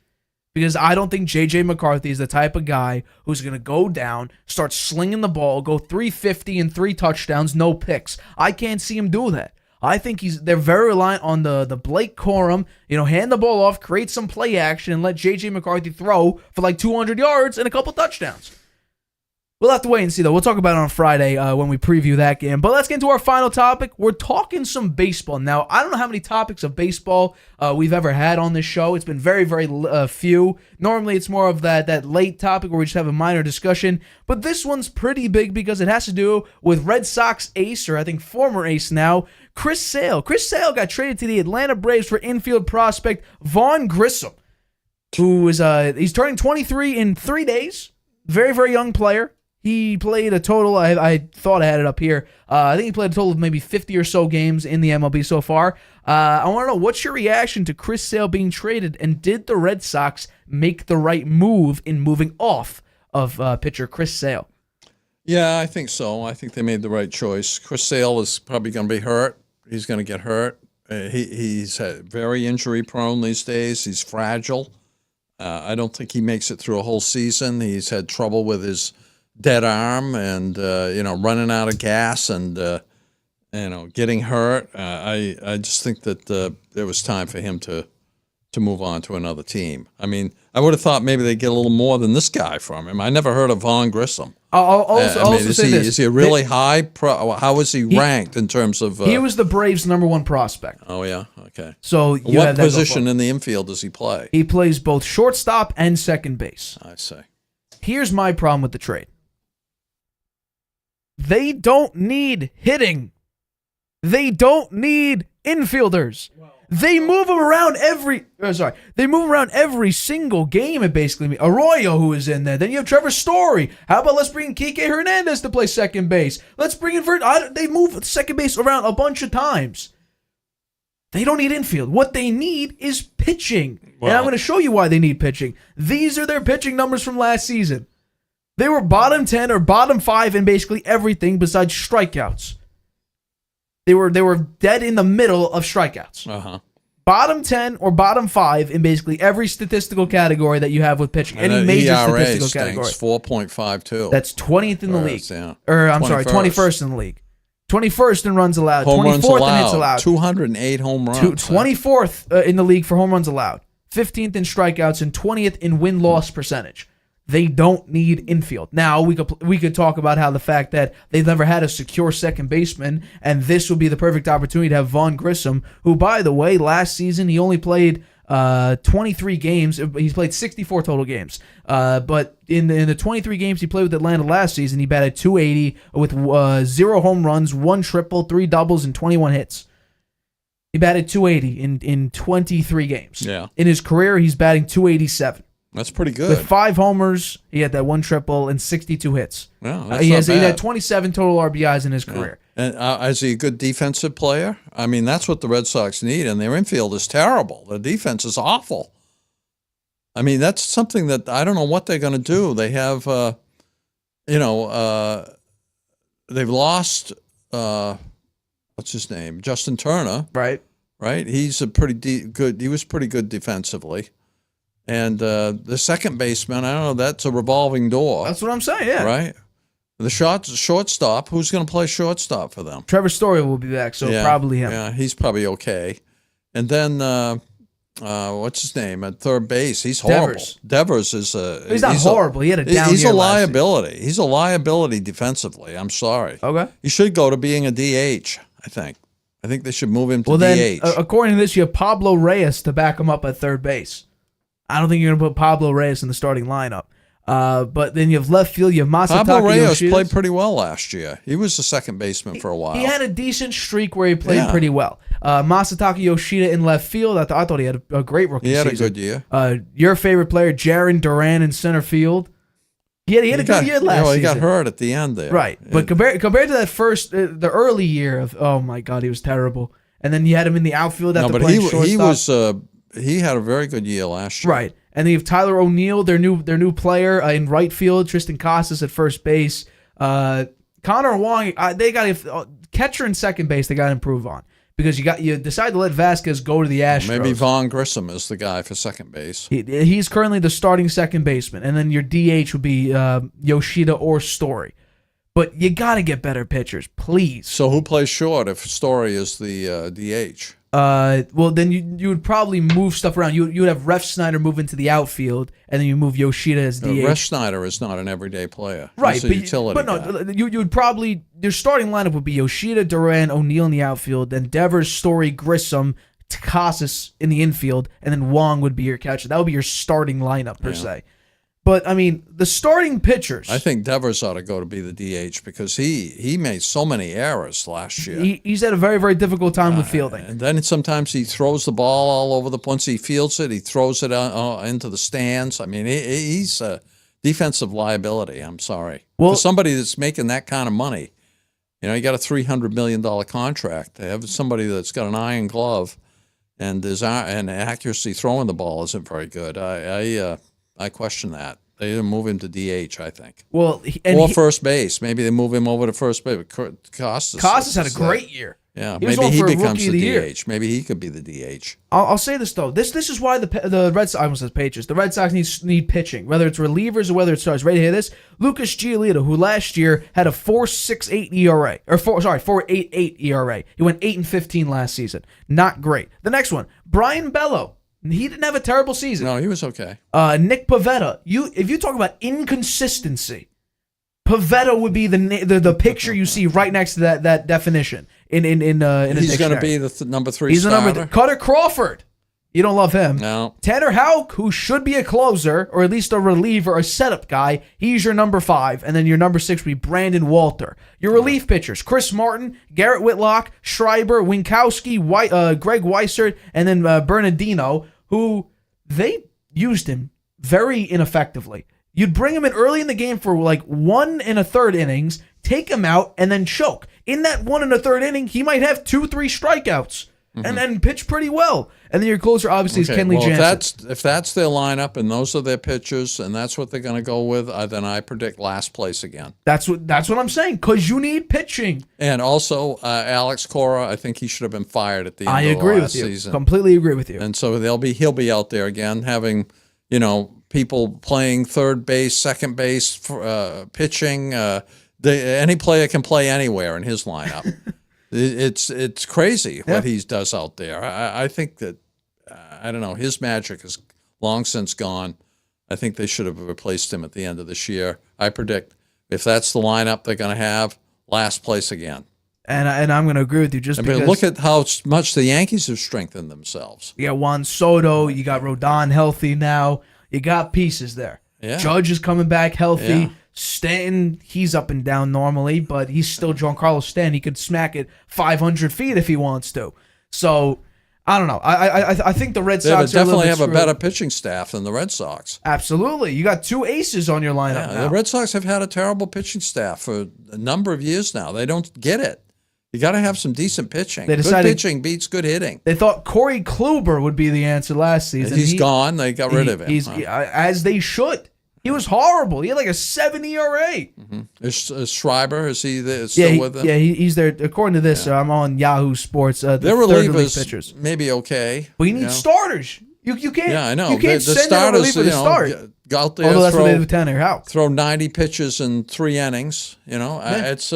S1: because I don't think J.J. McCarthy is the type of guy who's going to go down, start slinging the ball, go 350 and 3 touchdowns, no picks. I can't see him do that. I think they're very reliant on the Blake Corum, hand the ball off, create some play action, and let J.J. McCarthy throw for like 200 yards and a couple touchdowns. We'll have to wait and see, though. We'll talk about it on Friday when we preview that game. But let's get into our final topic. We're talking some baseball. Now, I don't know how many topics of baseball we've ever had on this show. It's been very, very few. Normally, it's more of that late topic where we just have a minor discussion. But this one's pretty big because it has to do with Red Sox ace, or I think former ace now, Chris Sale. Chris Sale got traded to the Atlanta Braves for infield prospect Vaugh Grissom, who is he's turning 23 in 3 days. Very, very young player. He played a total, I thought I had it up here. I think he played a total of maybe 50 or so games in the MLB so far. I want to know, what's your reaction to Chris Sale being traded, and did the Red Sox make the right move in moving off of pitcher Chris Sale?
S2: Yeah, I think so. I think they made the right choice. Chris Sale is probably going to be hurt. He's going to get hurt. He's very injury prone these days. He's fragile. I don't think he makes it through a whole season. He's had trouble with his dead arm and running out of gas and getting hurt. I just think that there was time for him to move on to another team. I mean, I would have thought maybe they'd get a little more than this guy from him. I never heard of Vaugh Grissom. Is he a really high how is he ranked in terms of
S1: he was the Braves' #1 prospect.
S2: Oh yeah, okay.
S1: So
S2: what position in the infield does he play?
S1: He plays both shortstop and second base.
S2: I see.
S1: Here's my problem with the trade. They don't need hitting. They don't need infielders. They move them around They move around every single game. It basically Arroyo, who is in there. Then you have Trevor Story. How about let's bring Kike Hernandez to play second base? Let's bring in they move second base around a bunch of times. They don't need infield. What they need is pitching. And I'm going to show you why they need pitching. These are their pitching numbers from last season. They were bottom 10 or bottom 5 in basically everything besides strikeouts. They were dead in the middle of strikeouts.
S2: Uh-huh.
S1: Bottom 10 or bottom 5 in basically every statistical category that you have with pitching. Any major statistical category.
S2: 4.52.
S1: That's 20th in the league.
S2: Yeah.
S1: Or, I'm sorry, 21st in the league. 21st in runs allowed. 24th in hits allowed.
S2: 208 home runs.
S1: 24th in the league for home runs allowed. 15th in strikeouts and 20th in win-loss percentage. They don't need infield. Now, we could talk about how the fact that they've never had a secure second baseman, and this would be the perfect opportunity to have Vaugh Grissom, who, by the way, last season he only played 23 games. He's played 64 total games. But in the 23 games he played with Atlanta last season, he batted .280 with 0 home runs, 1 triple, 3 doubles, and 21 hits. He batted .280 in 23 games.
S2: Yeah.
S1: In his career, he's batting .287.
S2: That's pretty good.
S1: With 5 homers, he had that 1 triple and 62 hits.
S2: Yeah, that's
S1: he
S2: not bad.
S1: had 27 total RBIs in his career.
S2: And is he a good defensive player? I mean, that's what the Red Sox need, and their infield is terrible. The defense is awful. I mean, that's something that I don't know what they're going to do. They have, they've lost, what's his name? Justin Turner.
S1: Right.
S2: He's a pretty good. He was pretty good defensively. And the second baseman, I don't know, that's a revolving door.
S1: That's what I'm saying, yeah.
S2: Right? The shortstop, who's going to play shortstop for them?
S1: Trevor Story will be back, so probably him.
S2: Yeah, he's probably okay. And then, what's his name? At third base, he's horrible. Devers is
S1: he's not horrible. He had a down
S2: He's
S1: year
S2: a liability. He's a liability defensively. I'm sorry.
S1: Okay.
S2: He should go to being a DH, I think. I think they should move him to DH.
S1: Then, according to this, you have Pablo Reyes to back him up at third base. I don't think you're going to put Pablo Reyes in the starting lineup. But then you have left field, you have Masataka
S2: Pablo Reyes
S1: Yoshida.
S2: played pretty well last year. He was the second baseman for a while.
S1: He had a decent streak where he played pretty well. Masataka Yoshida in left field, I thought he had a great rookie season.
S2: He had a good year.
S1: Your favorite player, Jaron Duran in center field. He had a good year last season.
S2: He got hurt at the end there.
S1: Right. But compared to that first, the early year of, oh my God, he was terrible. And then you had him in the outfield after playing shortstop.
S2: He had a very good year last year.
S1: Right. And then you have Tyler O'Neill, their new player in right field, Tristan Casas at first base. Connor Wong, they got catcher and second base they got to improve on. because you decide to let Vasquez go to the Astros.
S2: Maybe Vaugh Grissom is the guy for second base.
S1: He's currently the starting second baseman, and then your DH would be Yoshida or Story. But you got to get better pitchers, please.
S2: So who plays short if Story is the DH?
S1: Well, then you would probably move stuff around. You would have Ref Snyder move into the outfield, and then you move Yoshida as DH.
S2: Ref Snyder is not an everyday player.
S1: Right,
S2: He's a utility guy.
S1: No, you would probably, your starting lineup would be Yoshida, Duran, O'Neal in the outfield, then Devers, Story, Grissom, Casas in the infield, and then Wong would be your catcher. That would be your starting lineup per se. But, I mean, the starting pitchers.
S2: I think Devers ought to go to be the DH because he made so many errors last year.
S1: He's had a very, very difficult time with fielding.
S2: And then sometimes he throws the ball all over the place. Once he fields it, he throws it into the stands. I mean, he's a defensive liability. I'm sorry.
S1: Well,
S2: for somebody that's making that kind of money, you got a $300 million contract. To have somebody that's got an iron glove and accuracy throwing the ball isn't very good. I question that. They didn't move him to DH, I think.
S1: Well,
S2: first base. Maybe they move him over to first base. Costas
S1: had a great year.
S2: Yeah,
S1: he
S2: maybe he
S1: for
S2: becomes the
S1: year.
S2: DH. Maybe he could be the DH.
S1: I'll say this though. This is why the Red Sox, I almost said Patriots. The Red Sox need pitching, whether it's relievers or whether it's starters. Ready to hear this? Lucas Giolito, who last year had a 4.68 ERA, or 4.88 ERA. He went 8-15 last season. Not great. The next one, Brian Bello. He didn't have a terrible season.
S2: No, he was okay.
S1: Nick Pivetta. If you talk about inconsistency, Pivetta would be the picture you see right next to that definition in a dictionary.
S2: He's going to be the number 3
S1: He's
S2: starter.
S1: the number Cutter Crawford. You don't love him.
S2: No.
S1: Tanner Houck, who should be a closer or at least a reliever, a setup guy. He's your number 5, and then your number 6 would be Brandon Walter. Your relief pitchers: Chris Martin, Garrett Whitlock, Schreiber, Winkowski, Greg Weissert, and then Bernardino, who they used him very ineffectively. You'd bring him in early in the game for like 1 1/3 innings, take him out, and then choke. In that 1 1/3 inning, he might have 2-3 strikeouts and then pitch pretty well. And then your closer obviously is Kenley Jansen.
S2: If that's their lineup and those are their pitchers and that's what they're going to go with, then I predict last place again.
S1: That's what I'm saying, because you need pitching.
S2: And also, Alex Cora, I think he should have been fired at the end of the last season.
S1: Completely agree with you.
S2: And so he'll be out there again having, people playing third base, second base, pitching. Any player can play anywhere in his lineup. It's crazy what he does out there. I think that, I don't know, his magic is long since gone. I think they should have replaced him at the end of this year. I predict if that's the lineup they're going to have, last place again.
S1: And I'm going to agree with you because
S2: look at how much the Yankees have strengthened themselves.
S1: You got Juan Soto, you got Rodon healthy now. You got pieces there.
S2: Yeah.
S1: Judge is coming back healthy.
S2: Yeah.
S1: Stanton, he's up and down normally, but he's still Giancarlo Stanton. He could smack it 500 feet if he wants to. So, I don't know. I think the Red Sox
S2: definitely have a better pitching staff than the Red Sox.
S1: Absolutely. You got 2 aces on your lineup now.
S2: The Red Sox have had a terrible pitching staff for a number of years now. They don't get it. You got to have some decent pitching. Good pitching beats good hitting.
S1: They thought Corey Kluber would be the answer last season.
S2: He's gone. They got rid of him.
S1: As they should. He was horrible. He had like a 7 ERA.
S2: Mm-hmm. Is Schreiber, is he still with them?
S1: Yeah, he's there. According to this, I'm on Yahoo Sports.
S2: Their relievers pitchers maybe okay.
S1: But you need starters. You can't.
S2: Yeah, I know.
S1: You can't
S2: the
S1: send a reliever to start.
S2: Go out there,
S1: although that's what they did with Tanner Houck.
S2: Throw 90 pitches in 3 innings. It's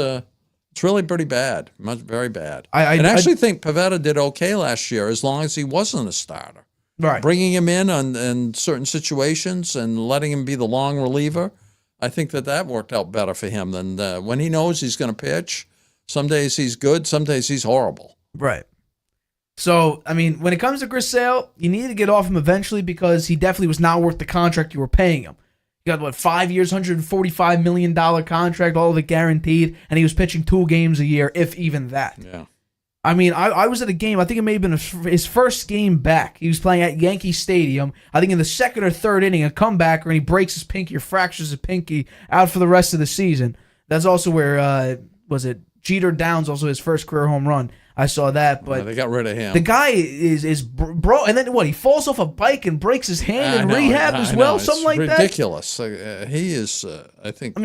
S2: really pretty bad. Very bad. I actually think Pivetta did okay last year as long as he wasn't a starter.
S1: Right.
S2: Bringing him in certain situations and letting him be the long reliever, I think that worked out better for him than when he knows he's going to pitch. Some days he's good, some days he's horrible.
S1: Right. So, when it comes to Chris Sale, you need to get off him eventually because he definitely was not worth the contract you were paying him. You got, 5 years, $145 million contract, all of it guaranteed, and he was pitching 2 games a year, if even that.
S2: Yeah.
S1: I was at a game, I think it may have been his first game back. He was playing at Yankee Stadium. I think in the 2nd or 3rd inning, a comebacker, and he breaks his pinky or fractures his pinky out for the rest of the season. That's also where, Jeter Downs, also his first career home run. I saw that, but
S2: they got rid of him.
S1: The guy is bro, and then he falls off a bike and breaks his hand in rehab as well, something like that.
S2: Ridiculous. He is. I think.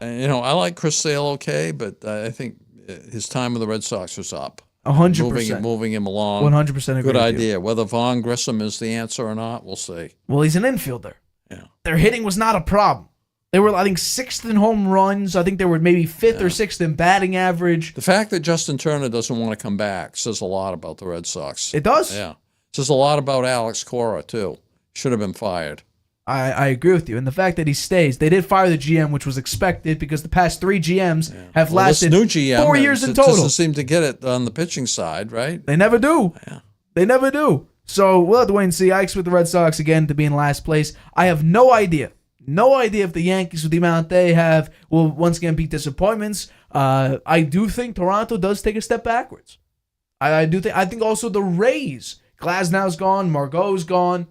S2: I like Chris Sale okay, but I think his time with the Red Sox was up.
S1: 100%.
S2: Moving him along.
S1: 100% agree.
S2: Good idea. Whether Vaugh Grissom is the answer or not, we'll see.
S1: Well, he's an infielder.
S2: Yeah.
S1: Their hitting was not a problem. They were, I think, 6th in home runs. I think they were maybe 5th or 6th in batting average.
S2: The fact that Justin Turner doesn't want to come back says a lot about the Red Sox.
S1: It does.
S2: Yeah. It says a lot about Alex Cora, too. Should have been fired.
S1: I agree with you. And the fact that he stays, they did fire the GM, which was expected because the past 3 GMs have lasted
S2: this new GM
S1: 4 years in total.
S2: Doesn't seem to get it on the pitching side, right?
S1: They never do.
S2: Yeah.
S1: They never do. So we'll have to wait and see. I expect the Red Sox again to be in last place. I have no idea. No idea if the Yankees, with the amount they have, will once again be disappointments. I do think Toronto does take a step backwards. I do think. I think also the Rays. Glasnow's gone. Margot's gone.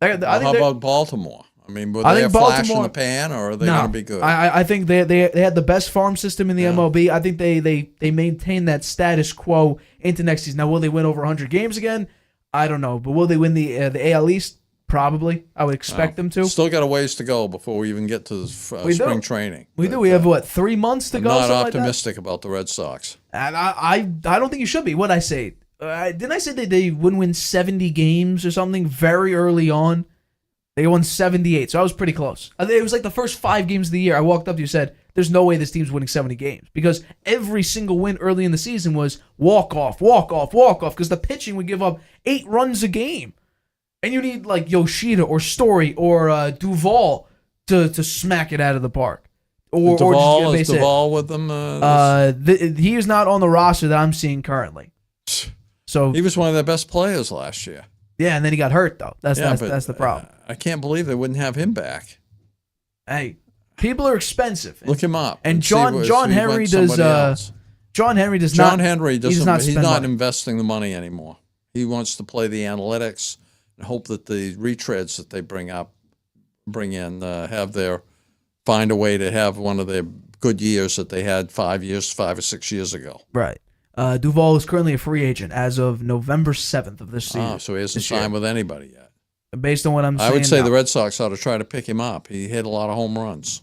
S2: How about Baltimore? I mean, were they a flash in the pan, or are they going to be good?
S1: I think they had the best farm system in the MLB. I think they maintain that status quo into next season. Now, will they win over 100 games again? I don't know. But will they win the AL East? Probably. I would expect them to.
S2: Still got a ways to go before we even get to spring training.
S1: We do. We have, 3 months to go?
S2: I'm not optimistic about the Red Sox.
S1: And I don't think you should be. What'd I say? Didn't I say that they wouldn't win 70 games or something very early on? They won 78, so I was pretty close. It was like the first 5 games of the year. I walked up to you and said, there's no way this team's winning 70 games. Because every single win early in the season was walk-off, because the pitching would give up 8 runs a game. And you need like Yoshida or Story or Duvall to smack it out of the park. Or
S2: Duvall, is Duvall with them?
S1: He is not on the roster that I'm seeing currently. So
S2: he was one of their best players last year.
S1: Yeah, and then he got hurt though. That's the problem.
S2: I can't believe they wouldn't have him back.
S1: Hey, people are expensive.
S2: Look him up.
S1: And John Henry does. John Henry does not.
S2: John Henry doesn't. He's not investing the money anymore. He wants to play the analytics and hope that the retreads that they bring in, find a way to have one of their good years that they had 5 or 6 years ago.
S1: Right. Duvall is currently a free agent as of November 7th of this season.
S2: So he hasn't signed with anybody yet.
S1: Based on what I'm saying,
S2: I would say the Red Sox ought to try to pick him up. He hit a lot of home runs.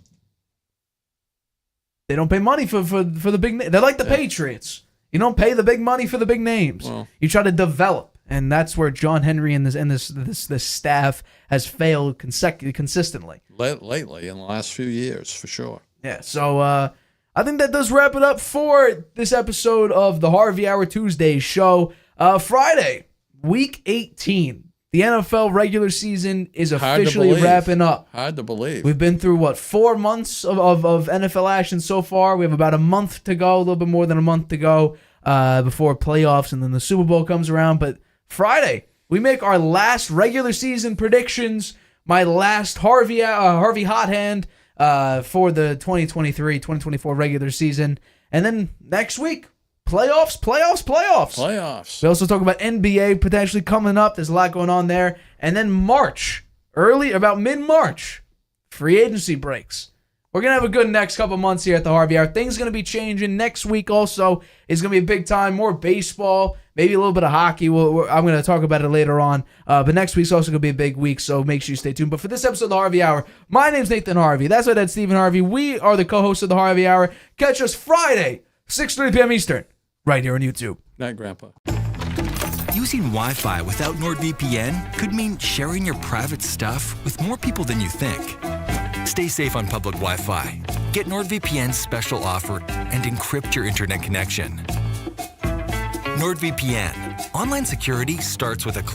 S1: They don't pay money for the big names. They're like the Patriots. You don't pay the big money for the big names.
S2: Well,
S1: you try to develop, and that's where John Henry and this staff has failed consistently.
S2: Lately, in the last few years, for sure.
S1: Yeah, so I think that does wrap it up for this episode of the Harvey Hour Tuesday show. Friday, Week 18. The NFL regular season is officially wrapping up.
S2: Hard to believe.
S1: We've been through, 4 months of NFL action so far. We have about a month to go, a little bit more than a month to go before playoffs, and then the Super Bowl comes around. But Friday, we make our last regular season predictions, my last Harvey hot hand for the 2023-2024 regular season. And then next week, playoffs. We also talk about NBA potentially coming up. There's a lot going on there. And then about mid-March, free agency breaks. We're going to have a good next couple months here at the Harvey Hour. Things going to be changing. Next week also is going to be a big time. More baseball, maybe a little bit of hockey. I'm going to talk about it later on. But next week's also going to be a big week, so make sure you stay tuned. But for this episode of the Harvey Hour, my name's Nathan Harvey. That's my dad, Stephen Harvey. We are the co-hosts of the Harvey Hour. Catch us Friday, 6:30 p.m. Eastern, right here on YouTube.
S2: Night, Grandpa.
S5: Using Wi-Fi without NordVPN could mean sharing your private stuff with more people than you think. Stay safe on public Wi-Fi. Get NordVPN's special offer and encrypt your internet connection. NordVPN. Online security starts with a click.